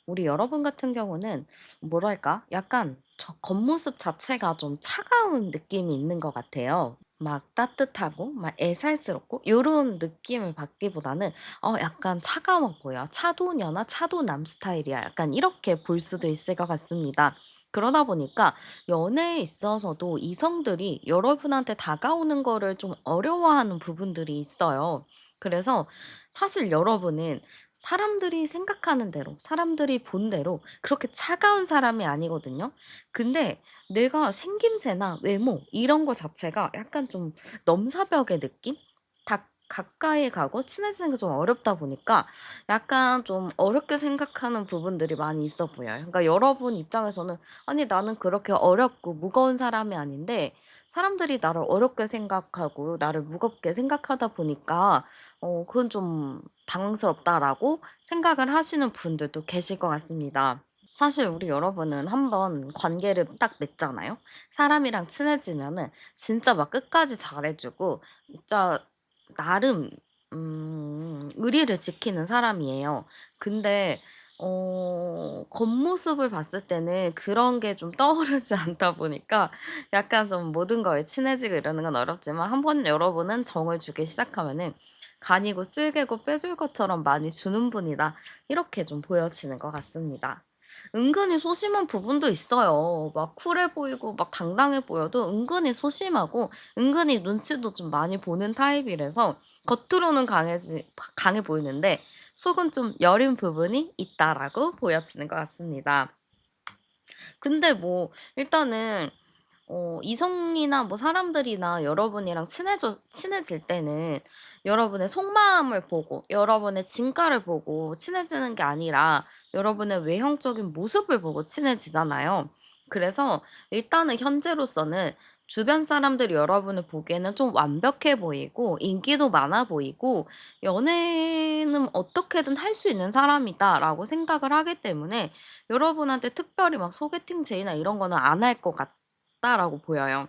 우리 여러분 같은 경우는 뭐랄까? 약간 저 겉모습 자체가 좀 차가운 느낌이 있는 것 같아요. 막 따뜻하고 막 애살스럽고 요런 느낌을 받기보다는 약간 차가워 보여. 차도녀나 차도남 스타일이야. 약간 이렇게 볼 수도 있을 것 같습니다. 그러다 보니까 연애에 있어서도 이성들이 여러분한테 다가오는 거를 좀 어려워하는 부분들이 있어요. 그래서 사실 여러분은 사람들이 생각하는 대로, 사람들이 본 대로 그렇게 차가운 사람이 아니거든요. 근데 내가 생김새나 외모 이런 거 자체가 약간 좀 넘사벽의 느낌? 다 가까이 가고 친해지는 게 좀 어렵다 보니까 약간 좀 어렵게 생각하는 부분들이 많이 있어 보여요. 그러니까 여러분 입장에서는 아니 나는 그렇게 어렵고 무거운 사람이 아닌데 사람들이 나를 어렵게 생각하고 나를 무겁게 생각하다 보니까 그건 좀 당황스럽다라고 생각을 하시는 분들도 계실 것 같습니다. 사실 우리 여러분은 한번 관계를 딱 맺잖아요. 사람이랑 친해지면은 진짜 막 끝까지 잘해주고 진짜 나름 의리를 지키는 사람이에요. 근데 겉모습을 봤을 때는 그런 게 좀 떠오르지 않다 보니까 약간 좀 모든 거에 친해지고 이러는 건 어렵지만 한 번 여러분은 정을 주기 시작하면은 간이고 쓸개고 빼줄 것처럼 많이 주는 분이다. 이렇게 좀 보여지는 것 같습니다. 은근히 소심한 부분도 있어요. 막 쿨해 보이고 막 당당해 보여도 은근히 소심하고 은근히 눈치도 좀 많이 보는 타입이라서 겉으로는 강해 보이는데 속은 좀 여린 부분이 있다라고 보여지는 것 같습니다. 근데 뭐 일단은 이성이나 뭐 사람들이나 여러분이랑 친해질 때는 여러분의 속마음을 보고 여러분의 진가를 보고 친해지는 게 아니라 여러분의 외형적인 모습을 보고 친해지잖아요. 그래서 일단은 현재로서는 주변 사람들이 여러분을 보기에는 좀 완벽해 보이고 인기도 많아 보이고 연애는 어떻게든 할 수 있는 사람이다라고 생각을 하기 때문에 여러분한테 특별히 막 소개팅 제의나 이런 거는 안 할 것 같다라고 보여요.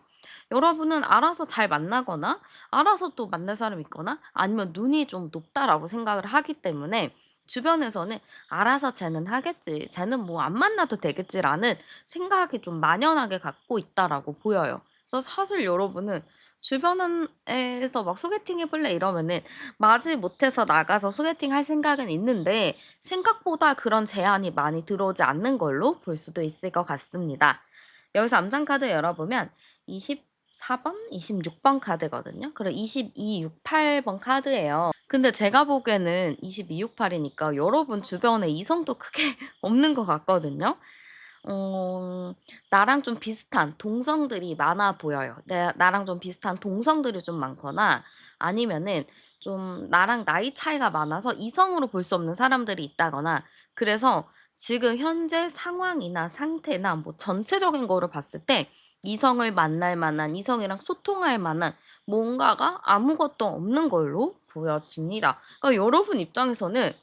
여러분은 알아서 잘 만나거나 알아서 또 만날 사람이 있거나 아니면 눈이 좀 높다라고 생각을 하기 때문에 주변에서는 '알아서 쟤는 하겠지. 쟤는 뭐 안 만나도 되겠지.'라는 생각이 좀 만연하게 갖고 있다라고 보여요. 그래서 사실 여러분은 주변에서 막 "소개팅 해 볼래?" 이러면은 마지 못해서 나가서 소개팅할 생각은 있는데 생각보다 그런 제안이 많이 들어오지 않는 걸로 볼 수도 있을 것 같습니다. 여기서 암장 카드 열어보면 24 번, 26번 카드거든요. 그리고 22, 68번 카드예요. 근데 제가 보기에는 22, 68 이니까 여러분 주변에 이성도 크게 없는 것 같거든요. 어 나랑 좀 비슷한 동성들이 많아 보여요. 나랑 좀 비슷한 동성들이 좀 많거나 아니면은 좀 나랑 나이 차이가 많아서 이성으로 볼 수 없는 사람들이 있다거나 그래서 지금 현재 상황이나 상태나 뭐 전체적인 거를 봤을 때 이성을 만날 만한 이성이랑 소통할 만한 뭔가가 아무것도 없는 걸로 보여집니다. 그러니까 여러분 입장에서는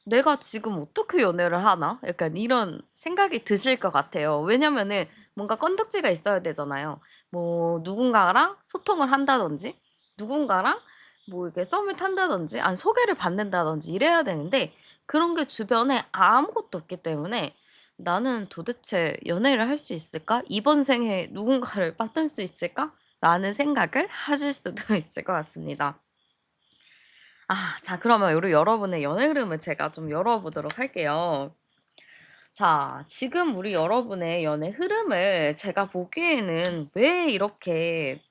'내가 지금 어떻게 연애를 하나?' 약간 이런 생각이 드실 것 같아요. 왜냐면은 뭔가 건덕지가 있어야 되잖아요. 뭐 누군가랑 소통을 한다든지 누군가랑 뭐 이렇게 썸을 탄다든지 아니 소개를 받는다든지 이래야 되는데 그런 게 주변에 아무것도 없기 때문에 '나는 도대체 연애를 할 수 있을까? 이번 생에 누군가를 만날 수 있을까?' 라는 생각을 하실 수도 있을 것 같습니다. 자 그러면 요러 여러분의 연애 흐름을 제가 좀 열어 보도록 할게요. 자 지금 우리 여러분의 연애 흐름을 제가 보기에는 왜 이렇게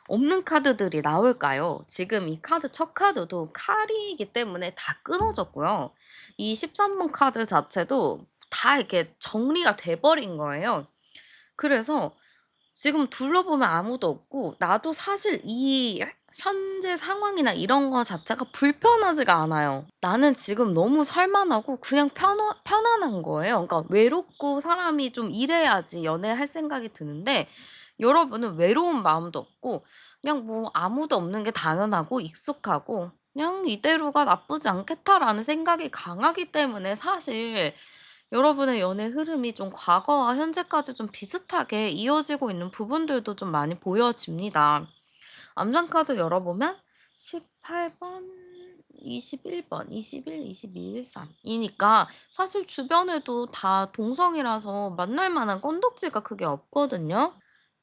없는 카드들이 나올까요? 지금 이 카드 첫 카드도 칼이기 때문에 다 끊어졌고요. 이 13번 카드 자체도 다 이렇게 정리가 돼 버린 거예요. 그래서 지금 둘러보면 아무도 없고 나도 사실 이 현재 상황이나 이런 거 자체가 불편하지가 않아요. 나는 지금 너무 살만하고 그냥 편안한 거예요. 그러니까 외롭고 사람이 좀 이래야지 연애할 생각이 드는데 여러분은 외로운 마음도 없고 그냥 뭐 아무도 없는 게 당연하고 익숙하고 '그냥 이대로가 나쁘지 않겠다.'라는 생각이 강하기 때문에 사실 여러분의 연애 흐름이 좀 과거와 현재까지 좀 비슷하게 이어지고 있는 부분들도 좀 많이 보여집니다. 암장 카드 열어보면 18 번, 21 번, 21, 22, 13 이니까 사실 주변에도 다 동성이라서 만날 만한 건덕지가 크게 없거든요.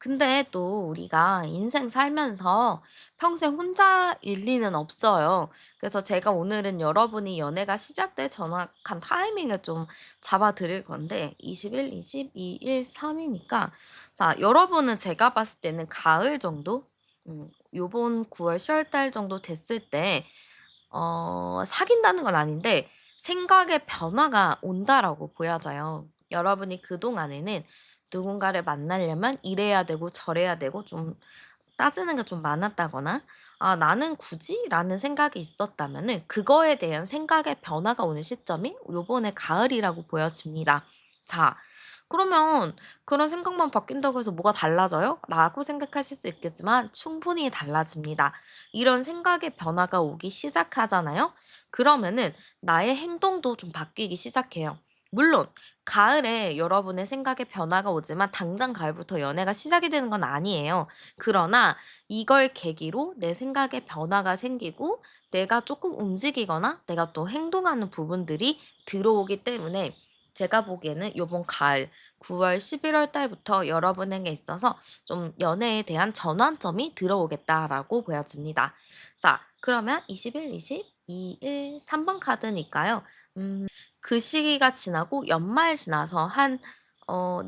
근데 또 우리가 인생 살면서 평생 혼자일 리는 없어요. 그래서 제가 오늘은 여러분이 연애가 시작될 정확한 타이밍을 좀 잡아 드릴 건데 21, 22, 1, 3 이니까 자 여러분은 제가 봤을 때는 가을 정도? 요번 9월, 10월 달 정도 됐을 때 사귄다는 건 아닌데 생각의 변화가 온다라고 보여져요. 여러분이 그동안에는 누군가를 만나려면 이래야 되고 저래야 되고 좀 따지는 게 좀 많았다거나 '아 나는 굳이?'라는 생각이 있었다면은 그거에 대한 생각의 변화가 오는 시점이 요번에 가을이라고 보여집니다. 자 그러면 '그런 생각만 바뀐다고 해서 뭐가 달라져요?' 라고 생각하실 수 있겠지만 충분히 달라집니다. 이런 생각의 변화가 오기 시작하잖아요. 그러면은 나의 행동도 좀 바뀌기 시작해요. 물론 가을에 여러분의 생각에 변화가 오지만 당장 가을부터 연애가 시작이 되는 건 아니에요. 그러나 이걸 계기로 내 생각에 변화가 생기고 내가 조금 움직이거나 내가 또 행동하는 부분들이 들어오기 때문에 제가 보기에는 요번 가을 9월, 11월 달부터 여러분에게 있어서 좀 연애에 대한 전환점이 들어오겠다라고 보여집니다. 자, 그러면 21, 20, 21, 3번 카드니까요. 그 시기가 지나고 연말 지나서 한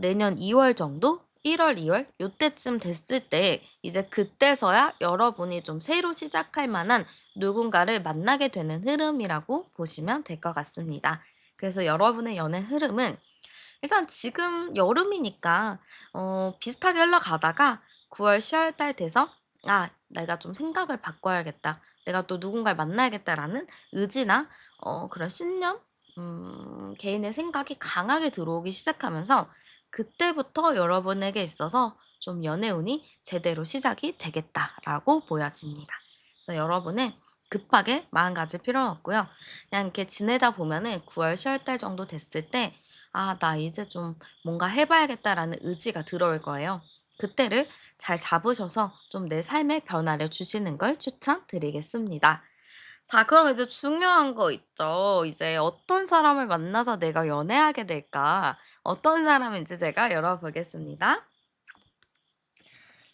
내년 2월 정도? 1월, 2월 요때쯤 됐을 때 이제 그때서야 여러분이 좀 새로 시작할 만한 누군가를 만나게 되는 흐름이라고 보시면 될 것 같습니다. 그래서 여러분의 연애 흐름은 일단 지금 여름이니까 비슷하게 흘러가다가 9월, 10월 달 돼서 '아 내가 좀 생각을 바꿔야겠다. 내가 또 누군가를 만나야겠다.'라는 의지나 그런 신념 개인의 생각이 강하게 들어오기 시작하면서 그때부터 여러분에게 있어서 좀 연애운이 제대로 시작이 되겠다라고 보여집니다. 그래서 여러분은 급하게 마음 가질 필요는 없고요. 그냥 이렇게 지내다 보면은 9월, 10월 달 정도 됐을 때 '아 나 이제 좀 뭔가 해 봐야겠다.'라는 의지가 들어올 거예요. 그때를 잘 잡으셔서 좀 내 삶에 변화를 주시는 걸 추천드리겠습니다. 자, 그럼 이제 중요한 거 있죠. 이제 어떤 사람을 만나서 내가 연애하게 될까? 어떤 사람인지 제가 열어보겠습니다.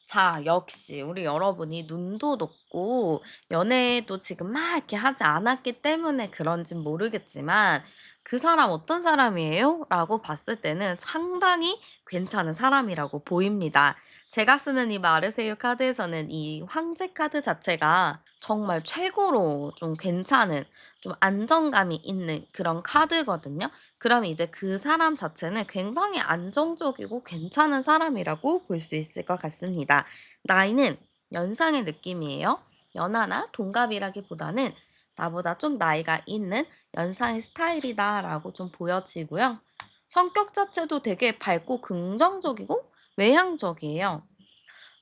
자, 역시 우리 여러분이 눈도 높고 연애도 지금 막 이렇게 하지 않았기 때문에 그런진 모르겠지만 그 사람 어떤 사람이에요? 라고 봤을 때는 상당히 괜찮은 사람이라고 보입니다. 제가 쓰는 이 마르세유 카드에서는 이 황제 카드 자체가 정말 최고로 좀 괜찮은, 좀 안정감이 있는 그런 카드거든요. 그럼 이제 그 사람 자체는 굉장히 안정적이고 괜찮은 사람이라고 볼 수 있을 것 같습니다. 나이는 연상의 느낌이에요. 연하나 동갑이라기보다는 나보다 좀 나이가 있는 연상의 스타일이다라고 좀 보여지고요. 성격 자체도 되게 밝고 긍정적이고 외향적이에요.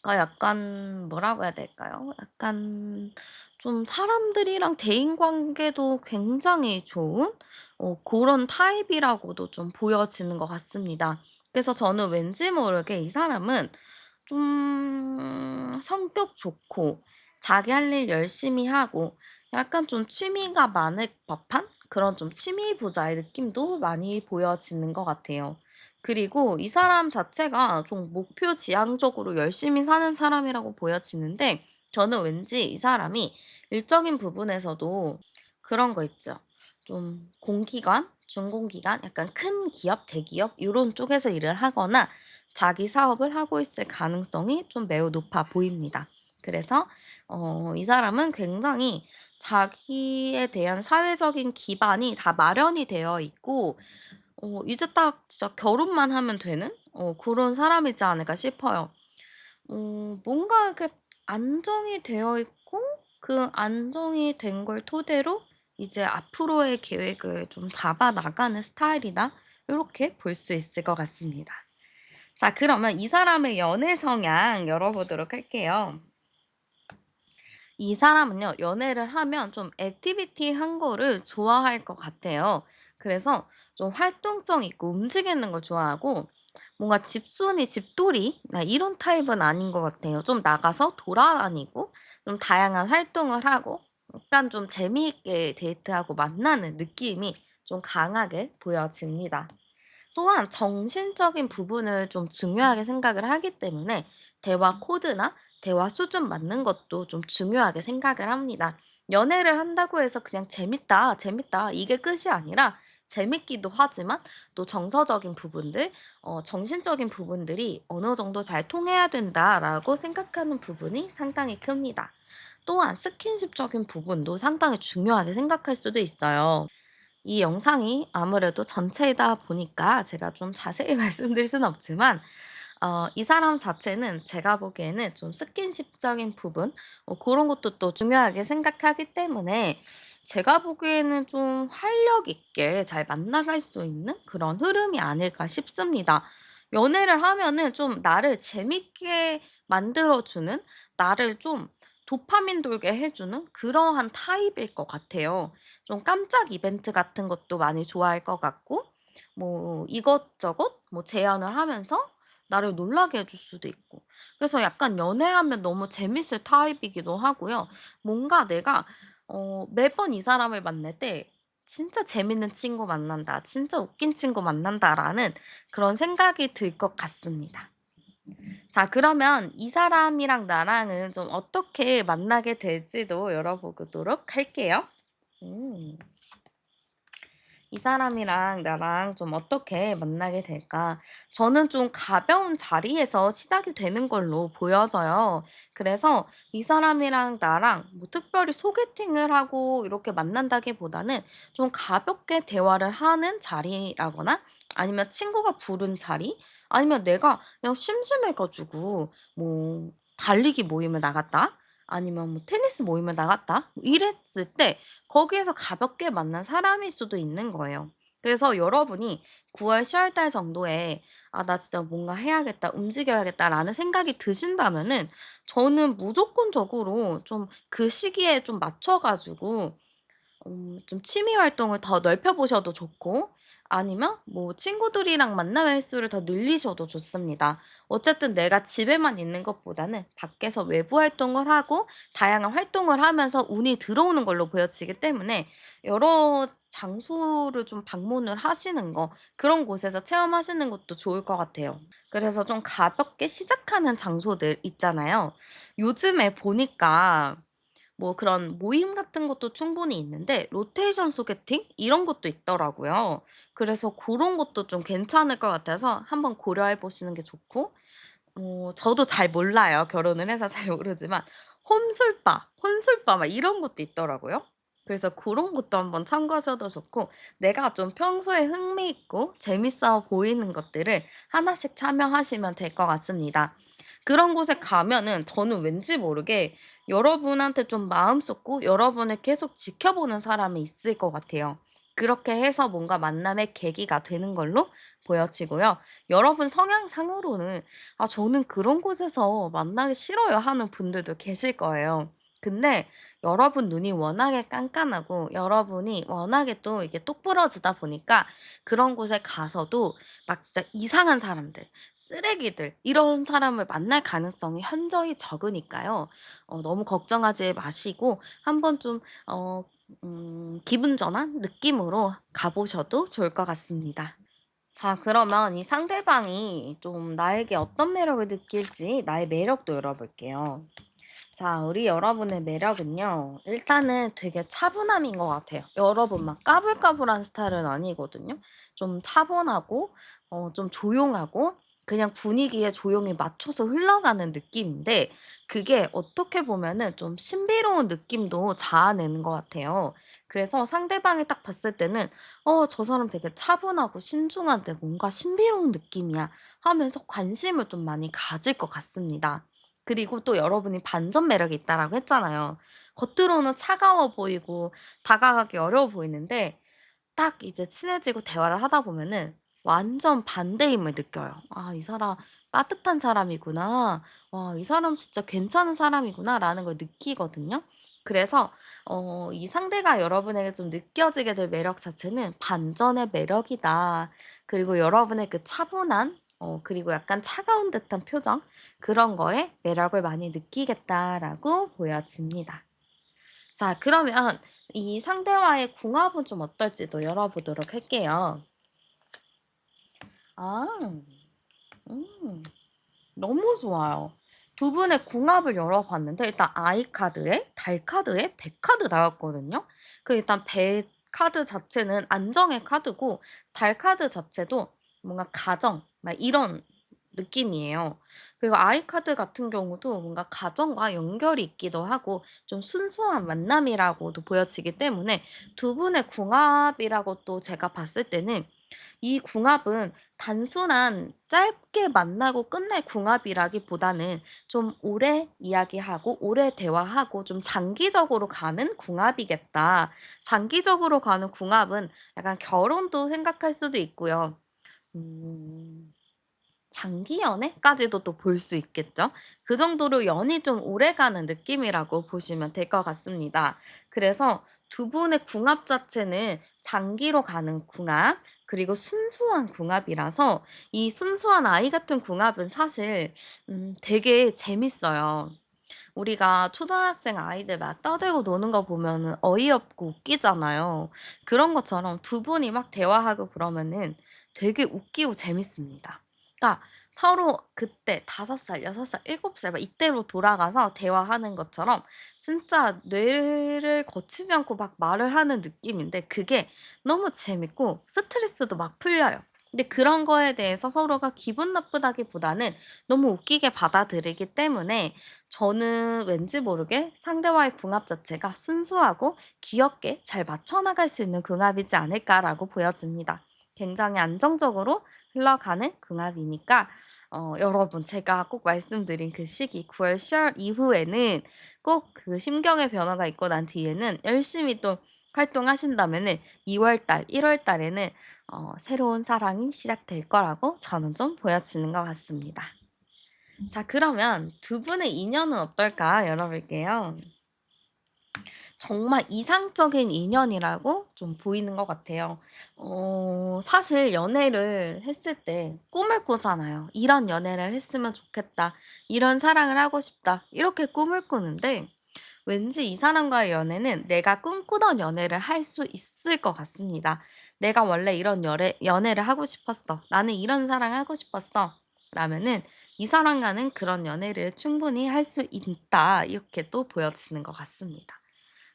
그러니까 약간 뭐라고 해야 될까요? 약간 좀 사람들이랑 대인 관계도 굉장히 좋은 고런 타입이라고도 좀 보여지는 것 같습니다. 그래서 저는 왠지 모르게 이 사람은 좀 성격 좋고 자기 할 일 열심히 하고 약간 좀 취미가 많을 법한 그런 좀 취미 부자의 느낌도 많이 보여지는 것 같아요. 그리고 이 사람 자체가 좀 목표 지향적으로 열심히 사는 사람이라고 보여지는데 저는 왠지 이 사람이 일적인 부분에서도 그런 거 있죠. 좀 공기관, 중공기관, 약간 큰 기업, 대기업 요런 쪽에서 일을 하거나 자기 사업을 하고 있을 가능성이 좀 매우 높아 보입니다. 그래서 이 사람은 굉장히 자기에 대한 사회적인 기반이 다 마련이 되어 있고 이제 딱 진짜 결혼만 하면 되는 그런 사람이지 않을까 싶어요. 뭔가 이렇게 안정이 되어 있고 그 안정이 된 걸 토대로 이제 앞으로의 계획을 좀 잡아 나가는 스타일이다. 요렇게 볼 수 있을 것 같습니다. 자, 그러면 이 사람의 연애 성향 열어보도록 할게요. 이 사람은요, 연애를 하면 좀 액티비티한 거를 좋아할 것 같아요. 그래서 좀 활동성 있고 움직이는 걸 좋아하고 뭔가 집순이, 집돌이 이런 타입은 아닌 것 같아요. 좀 나가서 돌아다니고 좀 다양한 활동을 하고 약간 좀 재미있게 데이트하고 만나는 느낌이 좀 강하게 보여집니다. 또한 정신적인 부분을 좀 중요하게 생각을 하기 때문에 대화 코드나 대화 수준 맞는 것도 좀 중요하게 생각을 합니다. 연애를 한다고 해서 그냥 재밌다, 재밌다 이게 끝이 아니라 재밌기도 하지만 또 정서적인 부분들, 정신적인 부분들이 어느 정도 잘 통해야 된다라고 생각하는 부분이 상당히 큽니다. 또한 스킨십적인 부분도 상당히 중요하게 생각할 수도 있어요. 이 영상이 아무래도 전체이다 보니까 제가 좀 자세히 말씀드릴 수는 없지만 이 사람 자체는 제가 보기에는 좀 스킨십적인 부분 그런 것도 또 중요하게 생각하기 때문에 제가 보기에는 좀 활력 있게 잘 만나갈 수 있는 그런 흐름이 아닐까 싶습니다. 연애를 하면은 좀 나를 재밌게 만들어주는 나를 좀 도파민 돌게 해주는 그러한 타입일 것 같아요. 좀 깜짝 이벤트 같은 것도 많이 좋아할 것 같고 뭐 이것저것 뭐 제안을 하면서 나를 놀라게 해줄 수도 있고. 그래서 약간 연애하면 너무 재밌을 타입이기도 하고요. 뭔가 내가 매번 이 사람을 만날 때 '진짜 재밌는 친구 만난다. 진짜 웃긴 친구 만난다.'라는 그런 생각이 들 것 같습니다. 자, 그러면 이 사람이랑 나랑은 좀 어떻게 만나게 될지도 열어보도록 할게요. 음. 이 사람이랑 나랑 좀 어떻게 만나게 될까? 저는 좀 가벼운 자리에서 시작이 되는 걸로 보여져요. 그래서 이 사람이랑 나랑 뭐 특별히 소개팅을 하고 이렇게 만난다기보다는 좀 가볍게 대화를 하는 자리라거나 아니면 친구가 부른 자리 아니면 내가 그냥 심심해가지고 뭐 달리기 모임을 나갔다 아니면 뭐 테니스 모임을 나갔다 이랬을 때 거기에서 가볍게 만난 사람일 수도 있는 거예요. 그래서 여러분이 9월, 10월 달 정도에 '아 나 진짜 뭔가 해야겠다. 움직여야겠다.'라는 생각이 드신다면은 저는 무조건적으로 좀 그 시기에 좀 맞춰 가지고 좀 취미 활동을 더 넓혀 보셔도 좋고 아니면 뭐 친구들이랑 만남 횟수를 더 늘리셔도 좋습니다. 어쨌든 내가 집에만 있는 것보다는 밖에서 외부 활동을 하고 다양한 활동을 하면서 운이 들어오는 걸로 보여지기 때문에 여러 장소를 좀 방문을 하시는 거 그런 곳에서 체험하시는 것도 좋을 것 같아요. 그래서 좀 가볍게 시작하는 장소들 있잖아요. 요즘에 보니까 뭐 그런 모임 같은 것도 충분히 있는데 로테이션 소개팅 이런 것도 있더라고요. 그래서 그런 것도 좀 괜찮을 것 같아서 한번 고려해 보시는 게 좋고 저도 잘 몰라요. 결혼을 해서 잘 모르지만 혼술바 막 이런 것도 있더라고요. 그래서 그런 것도 한번 참고하셔도 좋고 내가 좀 평소에 흥미있고 재밌어 보이는 것들을 하나씩 참여하시면 될 것 같습니다. 그런 곳에 가면은 저는 왠지 모르게 여러분한테 좀 마음 쏟고 여러분을 계속 지켜보는 사람이 있을 것 같아요. 그렇게 해서 뭔가 만남의 계기가 되는 걸로 보여지고요. 여러분 성향상으로는 '아 저는 그런 곳에서 만나기 싫어요.' 하는 분들도 계실 거예요. 근데 여러분 눈이 워낙에 깐깐하고 여러분이 워낙에 또 이게 똑부러지다 보니까 그런 곳에 가서도 막 진짜 이상한 사람들, 쓰레기들 이런 사람을 만날 가능성이 현저히 적으니까요. 너무 걱정하지 마시고 한번 좀 기분 전환 느낌으로 가 보셔도 좋을 것 같습니다. 자, 그러면 이 상대방이 좀 나에게 어떤 매력을 느낄지 나의 매력도 열어볼게요. 자, 우리 여러분의 매력은요. 일단은 되게 차분함인 것 같아요. 여러분 막 까불까불한 스타일은 아니거든요. 좀 차분하고 좀 조용하고 그냥 분위기에 조용히 맞춰서 흘러가는 느낌인데 그게 어떻게 보면은 좀 신비로운 느낌도 자아내는 것 같아요. 그래서 상대방이 딱 봤을 때는 저 사람 되게 차분하고 신중한데 뭔가 신비로운 느낌이야 하면서 관심을 좀 많이 가질 것 같습니다. 그리고 또 여러분이 반전 매력이 있다라고 했잖아요. 겉으로는 차가워 보이고 다가가기 어려워 보이는데 딱 이제 친해지고 대화를 하다 보면은 완전 반대임을 느껴요. '아 이 사람 따뜻한 사람이구나. 와 이 사람 진짜 괜찮은 사람이구나.'라는 걸 느끼거든요. 그래서 이 상대가 여러분에게 좀 느껴지게 될 매력 자체는 반전의 매력이다. 그리고 여러분의 그 차분한 그리고 약간 차가운 듯한 표정 그런 거에 매력을 많이 느끼겠다라고 보여집니다. 자, 그러면 이 상대와의 궁합은 좀 어떨지도 열어보도록 할게요. 아, 음, 너무 좋아요. 두 분의 궁합을 열어봤는데 일단 아이 카드에 달 카드에 배 카드 나왔거든요. 그 일단 배 카드 자체는 안정의 카드고 달 카드 자체도 뭔가 가정 막 이런 느낌이에요. 그리고 아이 카드 같은 경우도 뭔가 가정과 연결이 있기도 하고 좀 순수한 만남이라고도 보여지기 때문에 두 분의 궁합이라고 또 제가 봤을 때는 이 궁합은 단순한 짧게 만나고 끝날 궁합이라기보다는 좀 오래 이야기하고 오래 대화하고 좀 장기적으로 가는 궁합이겠다. 장기적으로 가는 궁합은 약간 결혼도 생각할 수도 있고요. 음. 장기 연애까지도 또 볼 수 있겠죠. 그 정도로 연이 좀 오래가는 느낌이라고 보시면 될 것 같습니다. 그래서 두 분의 궁합 자체는 장기로 가는 궁합, 그리고 순수한 궁합이라서 이 순수한 아이 같은 궁합은 사실 되게 재밌어요. 우리가 초등학생 아이들 막 떠들고 노는 거 보면은 어이없고 웃기잖아요. 그런 것처럼 두 분이 막 대화하고 그러면은 되게 웃기고 재밌습니다. 그러니까 서로 그때 5살, 6살, 7살 막 이때로 돌아가서 대화하는 것처럼 진짜 뇌를 거치지 않고 막 말을 하는 느낌인데 그게 너무 재밌고 스트레스도 막 풀려요. 근데 그런 거에 대해서 서로가 기분 나쁘다기보다는 너무 웃기게 받아들이기 때문에 저는 왠지 모르게 상대와의 궁합 자체가 순수하고 귀엽게 잘 맞춰 나갈 수 있는 궁합이지 않을까라고 보여집니다. 굉장히 안정적으로 흘러가는 궁합이니까 여러분 제가 꼭 말씀드린 그 시기 9월, 10월 이후에는 꼭 그 심경의 변화가 있고 난 뒤에는 열심히 또 활동하신다면은 2월 달, 1월 달에는 새로운 사랑이 시작될 거라고 저는 좀 보여지는 것 같습니다. 자, 그러면 두 분의 인연은 어떨까 열어볼게요. 정말 이상적인 인연이라고 좀 보이는 것 같아요. 사실 연애를 했을 때 꿈을 꾸잖아요. 이런 연애를 했으면 좋겠다. 이런 사랑을 하고 싶다. 이렇게 꿈을 꾸는데 왠지 이 사람과의 연애는 내가 꿈꾸던 연애를 할 수 있을 것 같습니다. 내가 원래 이런 연애를 하고 싶었어. 나는 이런 사랑을 하고 싶었어. 라면은 이 사람과는 그런 연애를 충분히 할 수 있다. 이렇게 또 보여지는 것 같습니다.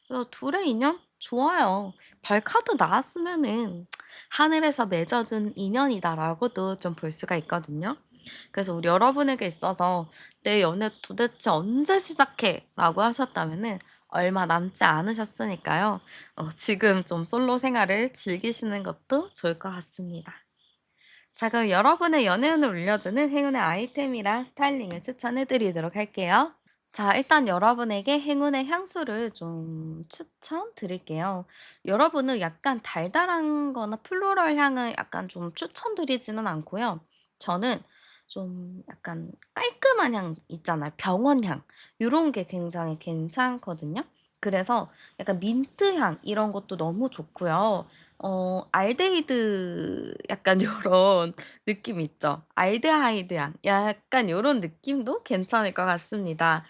그래서 둘의 인연 좋아요. 별카드 나왔으면은 하늘에서 맺어준 인연이다라고도 좀 볼 수가 있거든요. 그래서 우리 여러분에게 있어서 내 연애 도대체 언제 시작해? 라고 하셨다면은 얼마 남지 않으셨으니까요. 지금 좀 솔로 생활을 즐기시는 것도 좋을 것 같습니다. 자, 그럼 여러분의 연애운을 올려주는 행운의 아이템이랑 스타일링을 추천해 드리도록 할게요. 자, 일단 여러분에게 행운의 향수를 좀 추천드릴게요. 여러분은 약간 달달한 거나 플로럴 향을 약간 좀 추천드리지는 않고요. 저는 좀 약간 깔끔한 향 있잖아요. 병원 향. 요런 게 굉장히 괜찮거든요. 그래서 약간 민트 향 이런 것도 너무 좋고요. 알데히드 약간 요런 느낌 있죠. 알데하이드 향. 약간 요런 느낌도 괜찮을 것 같습니다.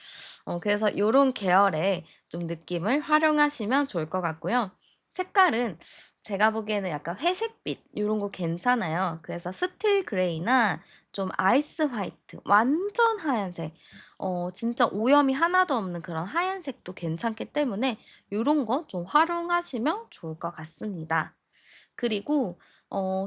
그래서 요런 계열의 좀 느낌을 활용하시면 좋을 것 같고요. 색깔은 제가 보기에는 약간 회색빛 요런 거 괜찮아요. 그래서 스틸 그레이나 좀 아이스 화이트, 완전 하얀색, 진짜 오염이 하나도 없는 그런 하얀색도 괜찮기 때문에 요런 거 좀 활용하시면 좋을 것 같습니다. 그리고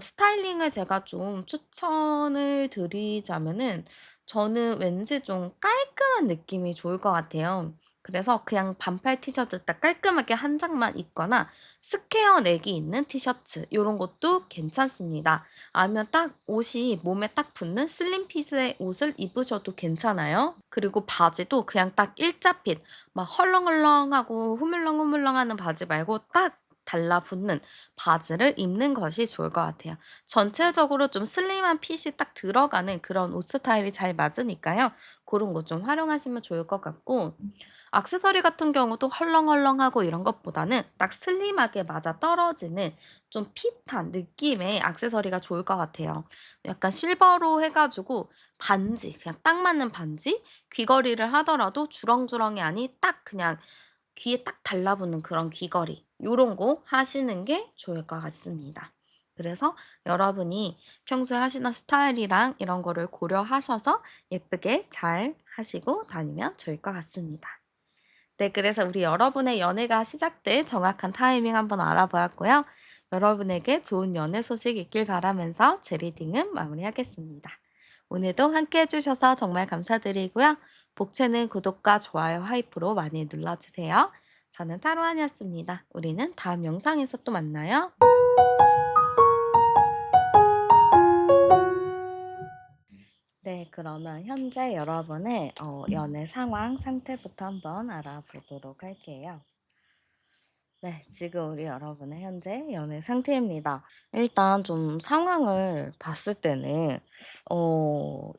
스타일링을 제가 좀 추천을 드리자면은 저는 왠지 좀 깔끔한 느낌이 좋을 것 같아요. 그래서 그냥 반팔 티셔츠 딱 깔끔하게 한 장만 입거나 스퀘어 넥이 있는 티셔츠 요런 것도 괜찮습니다. 아니면 딱 옷이 몸에 딱 붙는 슬림 핏의 옷을 입으셔도 괜찮아요. 그리고 바지도 그냥 딱 일자핏 막 헐렁헐렁하고 후물렁후물렁하는 바지 말고 딱 달라붙는 바지를 입는 것이 좋을 것 같아요. 전체적으로 좀 슬림한 핏이 딱 들어가는 그런 옷 스타일이 잘 맞으니까요. 고런 거 좀 활용하시면 좋을 것 같고 액세서리 같은 경우도 헐렁헐렁하고 이런 것보다는 딱 슬림하게 맞아떨어지는 좀 핏한 느낌의 액세서리가 좋을 것 같아요. 약간 실버로 해 가지고 반지 그냥 딱 맞는 반지 귀걸이를 하더라도 주렁주렁이 아닌 딱 그냥 귀에 딱 달라붙는 그런 귀걸이 요런 거 하시는 게 좋을 것 같습니다. 그래서 여러분이 평소에 하시는 스타일이랑 이런 거를 고려하셔서 예쁘게 잘 하시고 다니면 좋을 것 같습니다. 네, 그래서 우리 여러분의 연애가 시작될 정확한 타이밍 한번 알아보았고요. 여러분에게 좋은 연애 소식 있길 바라면서 제 리딩은 마무리하겠습니다. 오늘도 함께 해주셔서 정말 감사드리고요. 복채는 구독과 좋아요, 하이프로 많이 눌러주세요. 저는 타로안이었습니다. 우리는 다음 영상에서 또 만나요. 네, 그러면 현재 여러분의 연애 상황 상태부터 한번 알아보도록 할게요. 네, 지금 우리 여러분의 현재 연애 상태입니다. 일단 좀 상황을 봤을 때는,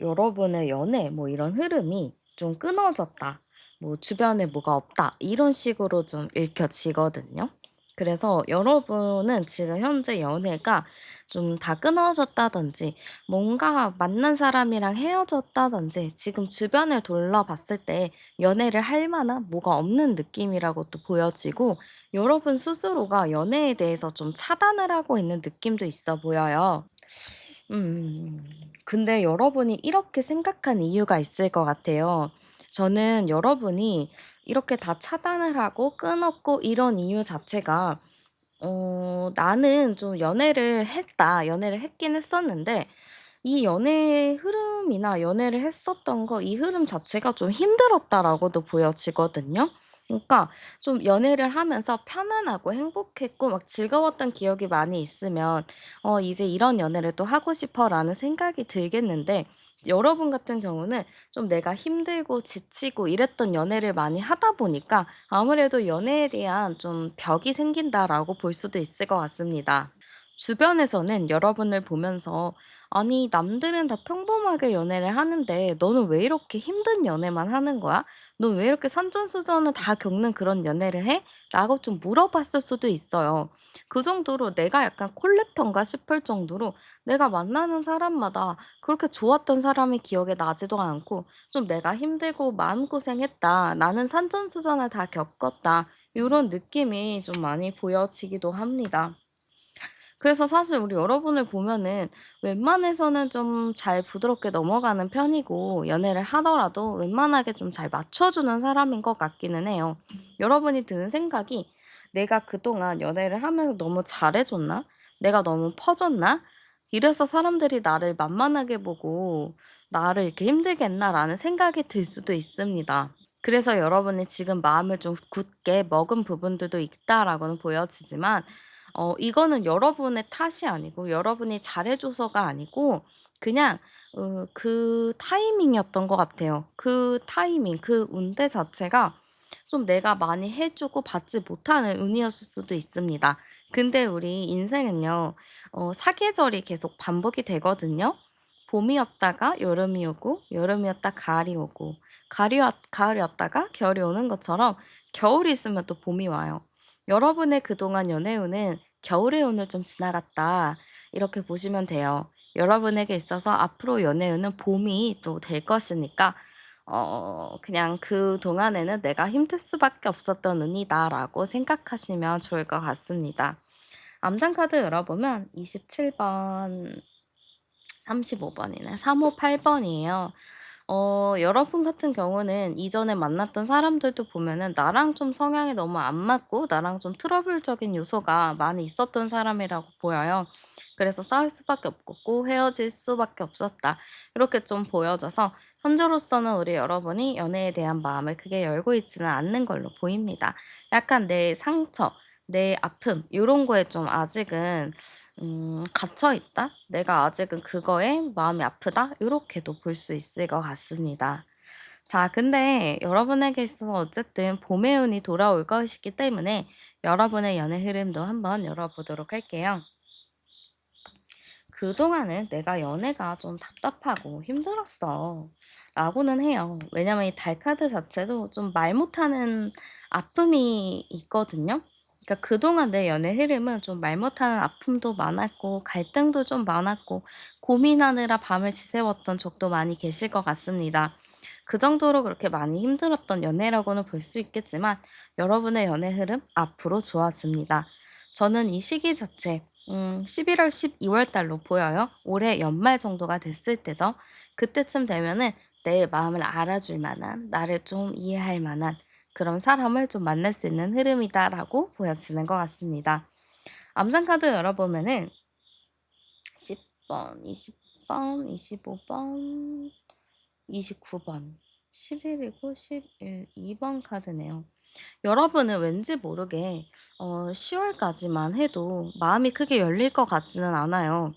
여러분의 연애, 뭐 이런 흐름이 좀 끊어졌다. 뭐 주변에 뭐가 없다. 이런 식으로 좀 읽혀지거든요. 그래서 여러분은 지금 현재 연애가 좀 다 끊어졌다든지 뭔가 만난 사람이랑 헤어졌다든지 지금 주변을 둘러봤을 때 연애를 할 만한 뭐가 없는 느낌이라고 또 보여지고 여러분 스스로가 연애에 대해서 좀 차단을 하고 있는 느낌도 있어 보여요. 음. 근데 여러분이 이렇게 생각한 이유가 있을 것 같아요. 저는 여러분이 이렇게 다 차단을 하고 끊었고 이런 이유 자체가 나는 좀 연애를 했다. 연애를 했긴 했었는데 이 연애의 흐름이나 연애를 했었던 거 이 흐름 자체가 좀 힘들었다라고도 보여지거든요. 그러니까 좀 연애를 하면서 편안하고 행복했고 막 즐거웠던 기억이 많이 있으면 '이제 이런 연애를 또 하고 싶어.'라는 생각이 들겠는데 여러분 같은 경우는 좀 내가 힘들고 지치고 이랬던 연애를 많이 하다 보니까 아무래도 '연애에 대한 좀 벽이 생긴다.'라고 볼 수도 있을 것 같습니다. 주변에서는 여러분을 보면서 '아니 남들은 다 평범하게 연애를 하는데 너는 왜 이렇게 힘든 연애만 하는 거야? 넌 왜 이렇게 산전수전을 다 겪는 그런 연애를 해?' 라고 좀 물어봤을 수도 있어요. 그 정도로 내가 약간 콜렉터인가 싶을 정도로 내가 만나는 사람마다 그렇게 좋았던 사람이 기억에 나지도 않고 좀 '내가 힘들고 마음고생했다. 나는 산전수전을 다 겪었다.' 요런 느낌이 좀 많이 보여지기도 합니다. 그래서 사실 우리 여러분을 보면은 웬만해서는 좀 잘 부드럽게 넘어가는 편이고 연애를 하더라도 웬만하게 좀 잘 맞춰주는 사람인 것 같기는 해요. 여러분이 드는 생각이 '내가 그동안 연애를 하면서 너무 잘해 줬나? 내가 너무 퍼줬나? 이래서 사람들이 나를 만만하게 보고 나를 이렇게 힘들게 했나?'라는 생각이 들 수도 있습니다. 그래서 여러분이 지금 마음을 좀 굳게 먹은 부분들도 있다라고는 보여지지만 이거는 여러분의 탓이 아니고 여러분이 잘해 줘서가 아니고 그냥 그 타이밍이었던 것 같아요. 그 타이밍, 그 운대 자체가 좀 내가 많이 해 주고 받지 못하는 운이었을 수도 있습니다. 근데 우리 인생은요. 사계절이 계속 반복이 되거든요. 봄이었다가 여름이 오고 여름이었다 가을이 오고 가을이었다가 겨울이 오는 것처럼 겨울이 있으면 또 봄이 와요. 여러분의 그동안 연애운은 겨울의 운을 좀 지나갔다. 이렇게 보시면 돼요. 여러분에게 있어서 앞으로 연애운은 봄이 또 될 것이니까 그냥 '그동안에는 내가 힘들 수밖에 없었던 운이다.'라고 생각하시면 좋을 것 같습니다. 암장 카드 열어보면 27 번, 35 번이네. 358 번이에요. 여러분 같은 경우는 이전에 만났던 사람들도 보면은 나랑 좀 성향이 너무 안 맞고 나랑 좀 트러블적인 요소가 많이 있었던 사람이라고 보여요. 그래서 싸울 수밖에 없고 헤어질 수밖에 없었다. 이렇게 좀 보여져서 현재로서는 우리 여러분이 연애에 대한 마음을 크게 열고 있지는 않는 걸로 보입니다. 약간 내 상처, 내 아픔 요런 거에 좀 아직은 갇혀 있다? 내가 아직은 그거에 마음이 아프다? 요렇게도 볼 수 있을 것 같습니다. 자, 근데 여러분에게 있어서 어쨌든 봄의 운이 돌아올 것이기 때문에 여러분의 연애 흐름도 한번 열어보도록 할게요. 그동안은 내가 연애가 좀 답답하고 힘들었어. 라고는 해요. 왜냐면 이 달 카드 자체도 좀 말 못하는 아픔이 있거든요. 그러니까 그동안 내 연애 흐름은 좀 말 못하는 아픔도 많았고, 갈등도 좀 많았고, 고민하느라 밤을 지새웠던 적도 많이 계실 것 같습니다. 그 정도로 그렇게 많이 힘들었던 연애라고는 볼 수 있겠지만, 여러분의 연애 흐름 앞으로 좋아집니다. 저는 이 시기 자체, 11월, 12월 달로 보여요. 올해 연말 정도가 됐을 때죠. 그때쯤 되면은 내 마음을 알아줄 만한, 나를 좀 이해할 만한 그런 사람을 좀 만날 수 있는 흐름이다라고 보여지는 것 같습니다. 암장카드 열어보면은 10번, 20번, 25번, 29번, 11이고 11, 2번 카드네요. 여러분은 왠지 모르게 10월까지만 해도 마음이 크게 열릴 것 같지는 않아요.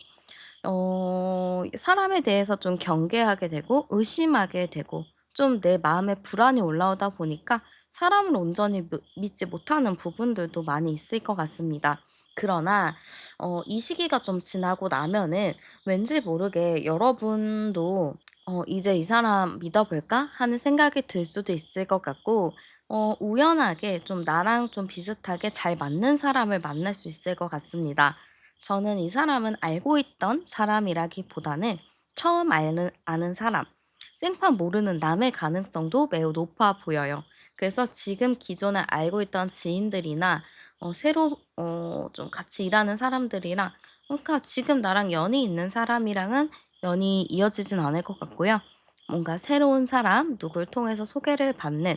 사람에 대해서 좀 경계하게 되고 의심하게 되고 좀 내 마음에 불안이 올라오다 보니까 사람을 온전히 믿지 못하는 부분들도 많이 있을 것 같습니다. 그러나 이 시기가 좀 지나고 나면은 왠지 모르게 여러분도 이제 이 사람 믿어볼까? 하는 생각이 들 수도 있을 것 같고, 우연하게 좀 나랑 좀 비슷하게 잘 맞는 사람을 만날 수 있을 것 같습니다. 저는 이 사람은 알고 있던 사람이라기보다는 처음 아는 사람, 생판 모르는 남의 가능성도 매우 높아 보여요. 그래서 지금 기존에 알고 있던 지인들이나, 새로, 좀 같이 일하는 사람들이랑, 그러니까 지금 나랑 연이 있는 사람이랑은 연이 이어지진 않을 것 같고요. 뭔가 새로운 사람, 누굴 통해서 소개를 받는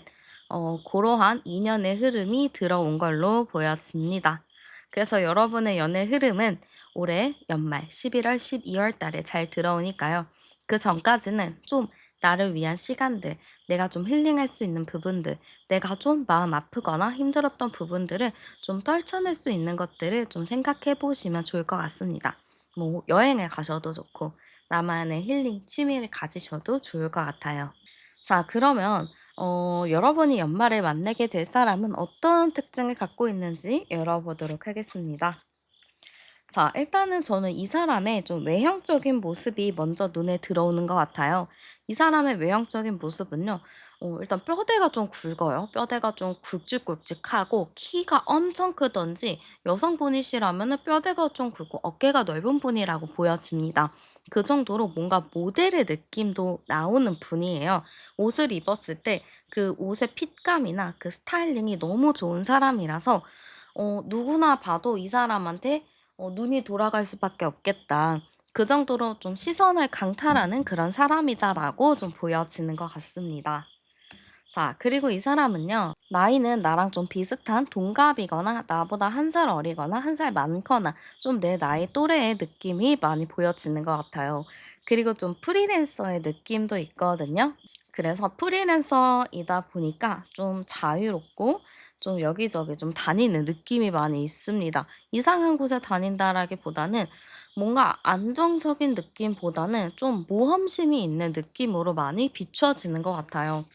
고러한 인연의 흐름이 들어온 걸로 보여집니다. 그래서 여러분의 연애 흐름은 올해 연말 11월, 12월 달에 잘 들어오니까요. 그 전까지는 좀 나를 위한 시간들, 내가 좀 힐링할 수 있는 부분들, 내가 좀 마음 아프거나 힘들었던 부분들을 좀 떨쳐낼 수 있는 것들을 좀 생각해 보시면 좋을 것 같습니다. 뭐 여행을 가셔도 좋고, 나만의 힐링 취미를 가지셔도 좋을 것 같아요. 자, 그러면 여러분이 연말에 만나게 될 사람은 어떤 특징을 갖고 있는지 열어보도록 하겠습니다. 자, 일단은 저는 이 사람의 좀 외형적인 모습이 먼저 눈에 들어오는 것 같아요. 이 사람의 외형적인 모습은요, 일단 뼈대가 좀 굵어요. 뼈대가 좀 굵직굵직하고 키가 엄청 크던지 여성분이시라면 뼈대가 좀 굵고 어깨가 넓은 분이라고 보여집니다. 그 정도로 뭔가 모델의 느낌도 나오는 분이에요. 옷을 입었을 때 그 옷의 핏감이나 그 스타일링이 너무 좋은 사람이라서 누구나 봐도 이 사람한테 눈이 돌아갈 수밖에 없겠다. 그 정도로 좀 시선을 강탈하는 그런 사람이다라고 좀 보여지는 것 같습니다. 자, 그리고 이 사람은요, 나이는 나랑 좀 비슷한 동갑이거나 나보다 한 살 어리거나 한 살 많거나 좀 내 나이 또래의 느낌이 많이 보여지는 것 같아요. 그리고 좀 프리랜서의 느낌도 있거든요. 그래서 프리랜서이다 보니까 좀 자유롭고 좀 여기저기 좀 다니는 느낌이 많이 있습니다. 이상한 곳에 다닌다라기보다는 뭔가 안정적인 느낌보다는 좀 모험심이 있는 느낌으로 많이 비춰지는 것 같아요.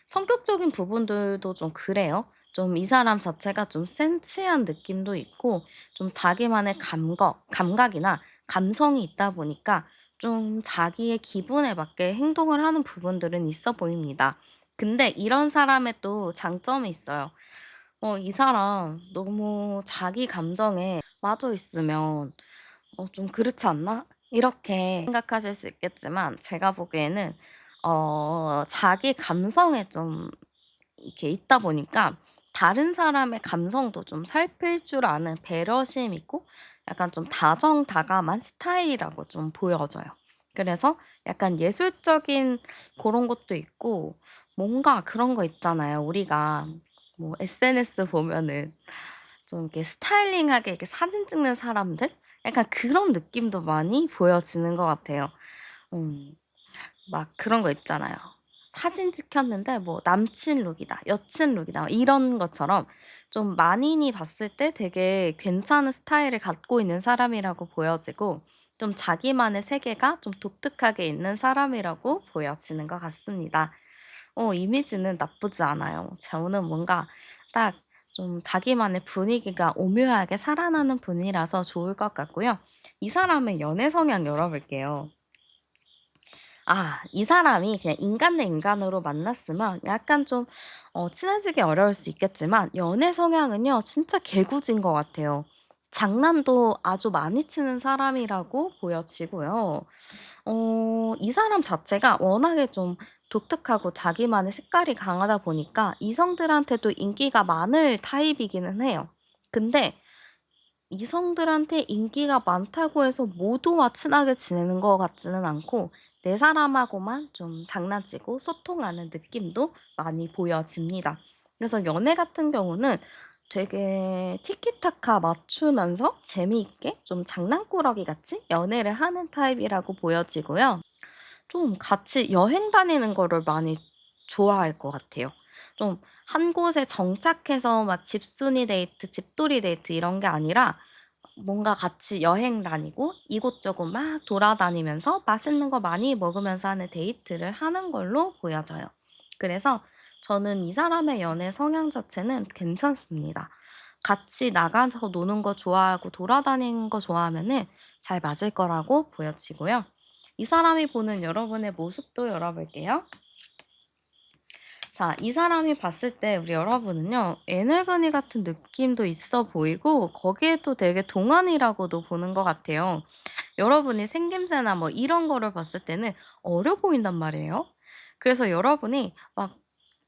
성격적인 부분들도 좀 그래요. 좀 이 사람 자체가 좀 센치한 느낌도 있고 좀 자기만의 감각이나 감성이 있다 보니까 좀 자기의 기분에 맞게 행동을 하는 부분들은 있어 보입니다. 근데 이런 사람의 또 장점이 있어요. 이 사람 너무 자기 감정에 빠져 있으면 좀 그렇지 않나? 이렇게 생각하실 수 있겠지만 제가 보기에는 자기 감성에 좀 이렇게 있다 보니까 다른 사람의 감성도 좀 살필 줄 아는 배려심 있고 약간 좀 다정다감한 스타일이라고 좀 보여져요. 그래서 약간 예술적인 그런 것도 있고 뭔가 그런 거 있잖아요. 우리가 뭐 SNS 보면은 좀 이렇게 스타일링하게 이렇게 사진 찍는 사람들? 약간 그런 느낌도 많이 보여지는 것 같아요. 음. 막 그런 거 있잖아요. 사진 찍혔는데 뭐 남친 룩이다, 여친 룩이다 막 이런 것처럼 좀 만인이 봤을 때 되게 괜찮은 스타일을 갖고 있는 사람이라고 보여지고 좀 자기만의 세계가 좀 독특하게 있는 사람이라고 보여지는 것 같습니다. 이미지는 나쁘지 않아요. 저는 뭔가 딱 좀 자기만의 분위기가 오묘하게 살아나는 분이라서 좋을 것 같고요. 이 사람의 연애 성향 열어볼게요. 이 사람이 그냥 인간 대 인간으로 만났으면 약간 좀 친해지기 어려울 수 있겠지만 연애 성향은요 진짜 개구진 것 같아요. 장난도 아주 많이 치는 사람이라고 보여지고요. 이 사람 자체가 워낙에 좀 독특하고 자기만의 색깔이 강하다 보니까 이성들한테도 인기가 많을 타입이기는 해요. 근데 이성들한테 인기가 많다고 해서 모두와 친하게 지내는 것 같지는 않고 내 사람하고만 좀 장난치고 소통하는 느낌도 많이 보여집니다. 그래서 연애 같은 경우는 되게 티키타카 맞추면서 재미있게 좀 장난꾸러기 같이 연애를 하는 타입이라고 보여지고요. 좀 같이 여행 다니는 거를 많이 좋아할 것 같아요. 좀 한 곳에 정착해서 막 집순이 데이트, 집돌이 데이트 이런 게 아니라 뭔가 같이 여행 다니고 이곳저곳 막 돌아다니면서 맛있는 거 많이 먹으면서 하는 데이트를 하는 걸로 보여져요. 그래서 저는 이 사람의 연애 성향 자체는 괜찮습니다. 같이 나가서 노는 거 좋아하고 돌아다니는 거 좋아하면은 잘 맞을 거라고 보여지고요. 이 사람이 보는 여러분의 모습도 열어볼게요. 자, 이 사람이 봤을 때 우리 여러분은요, 애늙은이 같은 느낌도 있어 보이고, 거기에 또 되게 동안이라고도 보는 것 같아요. 여러분이 생김새나 뭐 이런 거를 봤을 때는 어려 보인단 말이에요. 그래서 여러분이 막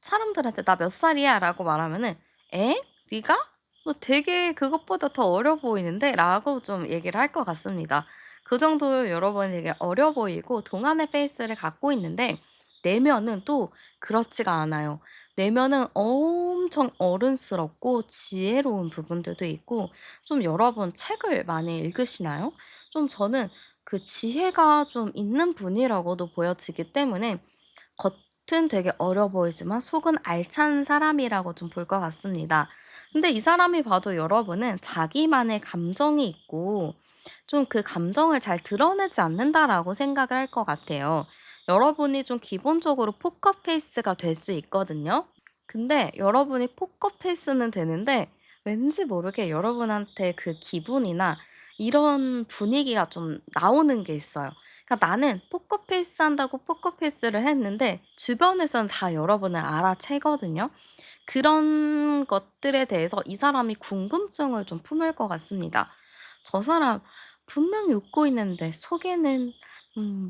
사람들한테 "나 몇 살이야?" 라고 말하면은 "에? 네가? 너 되게 그것보다 더 어려 보이는데?" 라고 좀 얘기를 할 것 같습니다. 그 정도로 여러분이 되게 어려 보이고 동안의 페이스를 갖고 있는데 내면은 또 그렇지가 않아요. 내면은 엄청 어른스럽고 지혜로운 부분들도 있고 좀 여러분 책을 많이 읽으시나요? 좀 저는 그 지혜가 좀 있는 분이라고도 보여지기 때문에 겉은 되게 어려 보이지만 속은 알찬 사람이라고 좀 볼 것 같습니다. 근데 이 사람이 봐도 여러분은 자기만의 감정이 있고 좀 그 감정을 잘 드러내지 않는다라고 생각을 할 것 같아요. 여러분이 좀 기본적으로 포커페이스가 될 수 있거든요. 근데 여러분이 포커페이스는 되는데 왠지 모르게 여러분한테 그 기분이나 이런 분위기가 좀 나오는 게 있어요. 그러니까 나는 포커페이스 한다고 포커페이스를 했는데 주변에서는 다 여러분을 알아채거든요. 그런 것들에 대해서 이 사람이 궁금증을 좀 품을 것 같습니다. '저 사람 분명히 웃고 있는데 속에는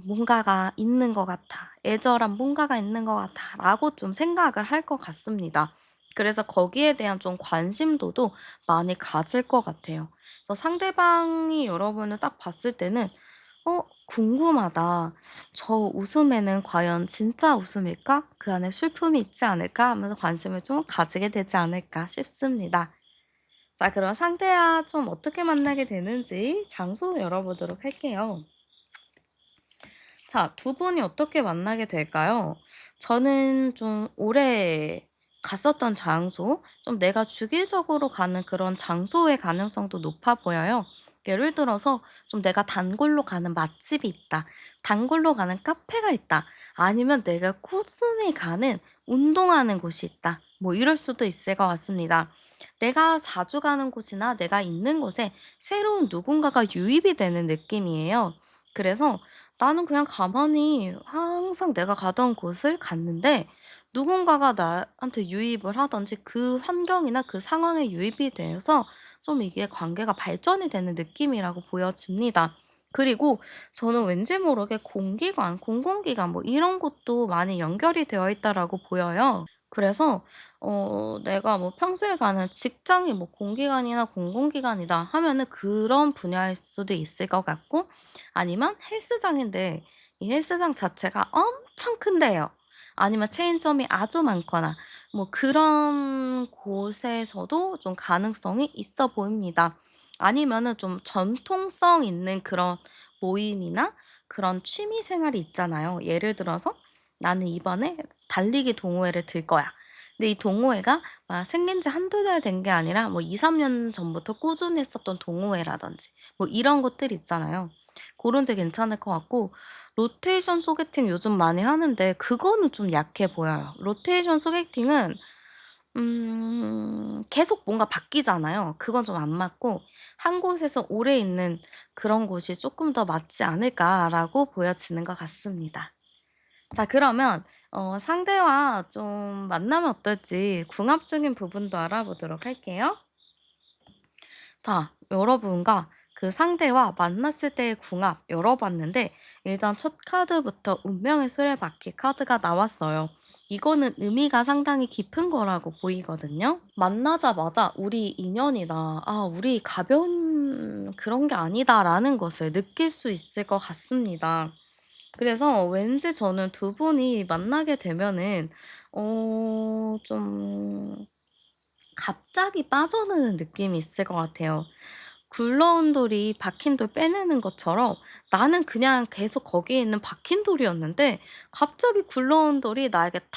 뭔가가 있는 것 같아. 애절한 뭔가가 있는 것 같아.'라고 좀 생각을 할 것 같습니다. 그래서 거기에 대한 좀 관심도도 많이 가질 것 같아요. 그래서 상대방이 여러분을 딱 봤을 때는 궁금하다. 저 웃음에는 과연 진짜 웃음일까? 그 안에 슬픔이 있지 않을까?' 하면서 관심을 좀 가지게 되지 않을까 싶습니다. 자, 그럼 상대와 좀 어떻게 만나게 되는지 장소 열어보도록 할게요. 자, 두 분이 어떻게 만나게 될까요? 저는 좀 오래 갔었던 장소, 좀 내가 주기적으로 가는 그런 장소의 가능성도 높아 보여요. 예를 들어서 좀 내가 단골로 가는 맛집이 있다. 단골로 가는 카페가 있다. 아니면 내가 꾸준히 가는 운동하는 곳이 있다. 뭐 이럴 수도 있을 것 같습니다. 내가 자주 가는 곳이나 내가 있는 곳에 새로운 누군가가 유입이 되는 느낌이에요. 그래서 나는 그냥 가만히 항상 내가 가던 곳을 갔는데 누군가가 나한테 유입을 하든지 그 환경이나 그 상황에 유입이 되어서 좀 이게 관계가 발전이 되는 느낌이라고 보여집니다. 그리고 저는 왠지 모르게 공기관, 공공기관 뭐 이런 것도 많이 연결이 되어 있다라고 보여요. 그래서 내가 뭐 평소에 가는 직장이 뭐 공기관이나 공공기관이다 하면은 그런 분야일 수도 있을 것 같고 아니면 헬스장인데 이 헬스장 자체가 엄청 큰데요. 아니면 체인점이 아주 많거나 뭐 그런 곳에서도 좀 가능성이 있어 보입니다. 아니면은 좀 전통성 있는 그런 모임이나 그런 취미 생활이 있잖아요. 예를 들어서 '나는 이번에 달리기 동호회를 들 거야.' 근데 이 동호회가 막 생긴 지 한두 달 된 게 아니라 뭐 2-3년 전부터 꾸준히 했었던 동호회라든지 뭐 이런 것들 있잖아요. 고런 데 괜찮을 것 같고 로테이션 소개팅 요즘 많이 하는데 그거는 좀 약해 보여요. 로테이션 소개팅은 계속 뭔가 바뀌잖아요. 그건 좀 안 맞고 '한 곳에서 오래 있는 그런 곳이 쪼끔 더 맞지 않을까.'라고 보여지는 것 같습니다. 자, 그러면 상대와 좀 만나면 어떨지 궁합적인 부분도 알아보도록 할게요. 자, 여러분과 그 상대와 만났을 때의 궁합 열어봤는데 일단 첫 카드부터 운명의 수레바퀴 카드가 나왔어요. 이거는 의미가 상당히 깊은 거라고 보이거든요. 만나자마자 우리 인연이다. 아, 우리 가벼운 그런 게 아니다라는 것을 느낄 수 있을 것 같습니다. 그래서 왠지 저는 두 분이 만나게 되면은 좀 갑자기 빠져드는 느낌이 있을 것 같아요. 굴러온 돌이 박힌 돌 빼내는 것처럼 나는 그냥 계속 거기에 있는 박힌 돌이었는데 갑자기 굴러온 돌이 나에게 탁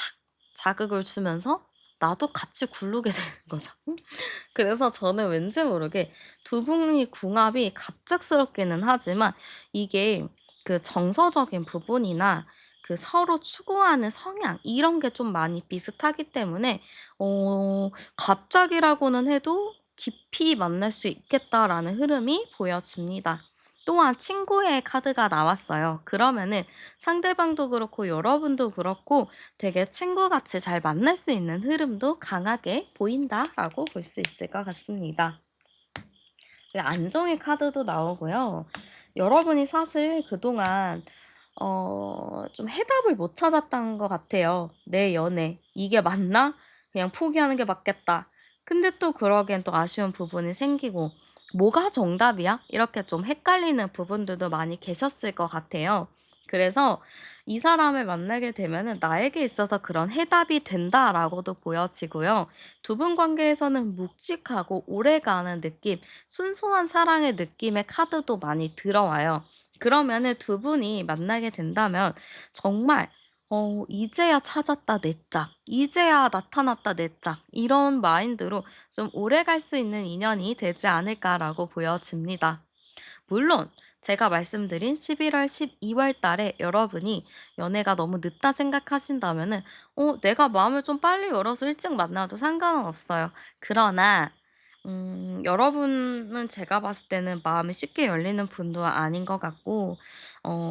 자극을 주면서 나도 같이 굴르게 되는 거죠. 그래서 저는 왠지 모르게 두 분의 궁합이 갑작스럽기는 하지만 이게 그 정서적인 부분이나 그 서로 추구하는 성향 이런 게 좀 많이 비슷하기 때문에 갑자기라고는 해도 '깊이 만날 수 있겠다.'라는 흐름이 보여집니다. 또한 친구의 카드가 나왔어요. 그러면은 상대방도 그렇고 여러분도 그렇고 되게 친구같이 잘 만날 수 있는 흐름도 강하게 보인다라고 볼 수 있을 것 같습니다. 안정의 카드도 나오고요. 여러분이 사실 그동안 좀 해답을 못 찾았던 것 같아요. 내 연애 이게 맞나? 그냥 포기하는 게 맞겠다. 근데 또 그러기엔 또 아쉬운 부분이 생기고 뭐가 정답이야? 이렇게 좀 헷갈리는 부분들도 많이 계셨을 것 같아요. 그래서 이 사람을 만나게 되면은 나에게 있어서 그런 해답이 된다라고도 보여지고요. 두 분 관계에서는 묵직하고 오래가는 느낌, 순수한 사랑의 느낌의 카드도 많이 들어와요. 그러면은 두 분이 만나게 된다면 정말 이제야 찾았다 내 짝, 이제야 나타났다 내 짝, 이런 마인드로 좀 오래 갈 수 있는 인연이 되지 않을까라고 보여집니다. 물론 제가 말씀드린 11월, 12월 달에 여러분이 연애가 너무 늦다 생각하신다면은 내가 마음을 좀 빨리 열어서 일찍 만나도 상관은 없어요. 그러나 여러분은 제가 봤을 때는 마음이 쉽게 열리는 분도 아닌 것 같고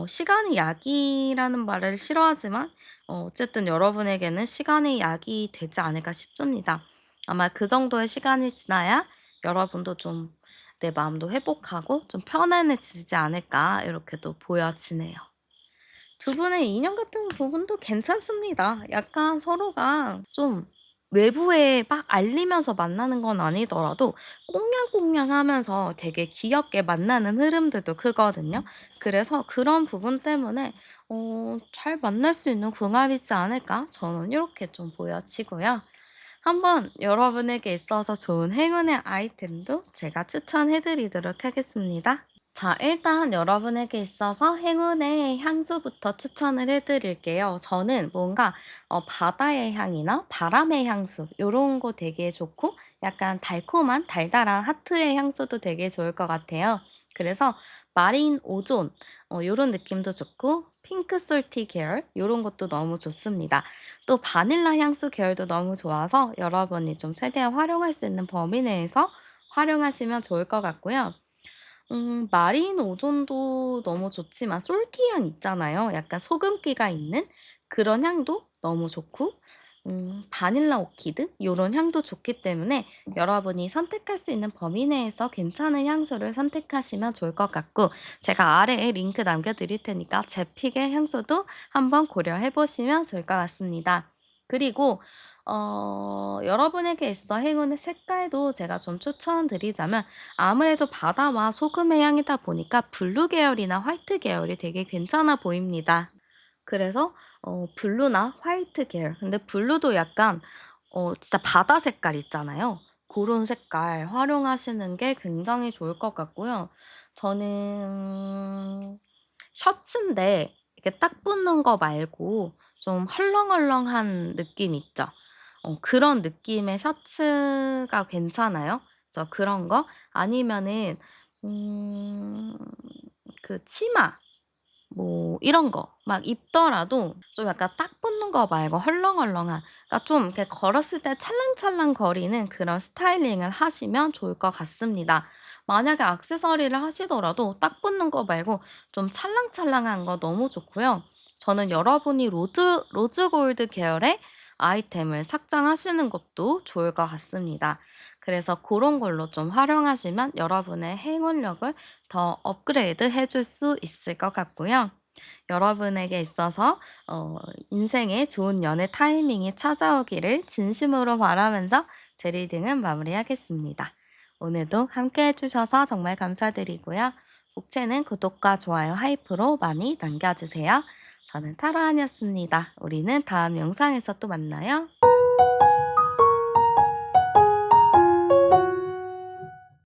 시간이 약이라는 말을 싫어하지만 어쨌든 여러분에게는 시간이 약이 되지 않을까 싶습니다. 아마 그 정도의 시간이 지나야 여러분도 좀 내 마음도 회복하고 좀 편안해지지 않을까 이렇게도 보여지네요. 두 분의 인연 같은 부분도 괜찮습니다. 약간 서로가 좀 외부에 막 알리면서 만나는 건 아니더라도 꽁냥꽁냥하면서 되게 귀엽게 만나는 흐름들도 크거든요. 그래서 그런 부분 때문에 잘 만날 수 있는 궁합이지 않을까? 저는 이렇게 좀 보여지고요. 한번 여러분에게 있어서 좋은 행운의 아이템도 제가 추천해 드리도록 하겠습니다. 자, 일단 여러분에게 있어서 행운의 향수부터 추천을 해 드릴게요. 저는 뭔가 바다의 향이나 바람의 향수 요런 거 되게 좋고 약간 달콤한 달달한 하트의 향수도 되게 좋을 것 같아요. 그래서 마린 오존 요런 느낌도 좋고 핑크 솔티 계열 요런 것도 너무 좋습니다. 또 바닐라 향수 계열도 너무 좋아서 여러분이 좀 최대한 활용할 수 있는 범위 내에서 활용하시면 좋을 것 같고요. 마린 오존도 너무 좋지만 솔티 향 있잖아요. 약간 소금기가 있는 그런 향도 너무 좋고 바닐라 오키드 요런 향도 좋기 때문에 여러분이 선택할 수 있는 범위 내에서 괜찮은 향수를 선택하시면 좋을 것 같고 제가 아래에 링크 남겨 드릴 테니까 제 픽의 향수도 한번 고려해 보시면 좋을 것 같습니다. 그리고 여러분에게 있어 행운의 색깔도 제가 좀 추천드리자면 아무래도 바다와 소금의 향이다 보니까 블루 계열이나 화이트 계열이 되게 괜찮아 보입니다. 그래서 블루나 화이트 계열. 근데 블루도 약간 진짜 바다 색깔 있잖아요. 고런 색깔 활용하시는 게 굉장히 좋을 것 같고요. 저는 셔츠인데 이렇게 딱 붙는 거 말고 좀 헐렁헐렁한 느낌 있죠? 그런 느낌의 셔츠가 괜찮아요. 그래서 그런 거 아니면은 음 그 치마 뭐 이런 거 막 입더라도 좀 약간 딱 붙는 거 말고 헐렁헐렁한 그러니까 좀 이렇게 걸었을 때 찰랑찰랑 거리는 그런 스타일링을 하시면 좋을 것 같습니다. 만약에 액세서리를 하시더라도 딱 붙는 거 말고 좀 찰랑찰랑한 거 너무 좋고요. 저는 여러분이 로즈 골드 계열의 아이템을 착장하시는 것도 좋을 것 같습니다. 그래서 그런 걸로 좀 활용하시면 여러분의 행운력을 더 업그레이드 해줄 수 있을 것 같고요. 여러분에게 있어서 인생의 좋은 연애 타이밍이 찾아오기를 진심으로 바라면서 제 리딩은 마무리하겠습니다. 오늘도 함께 해주셔서 정말 감사드리고요. 복채는 구독과 좋아요, 하이프로 많이 남겨주세요. 저는 타로안이었습니다. 우리는 다음 영상에서 또 만나요.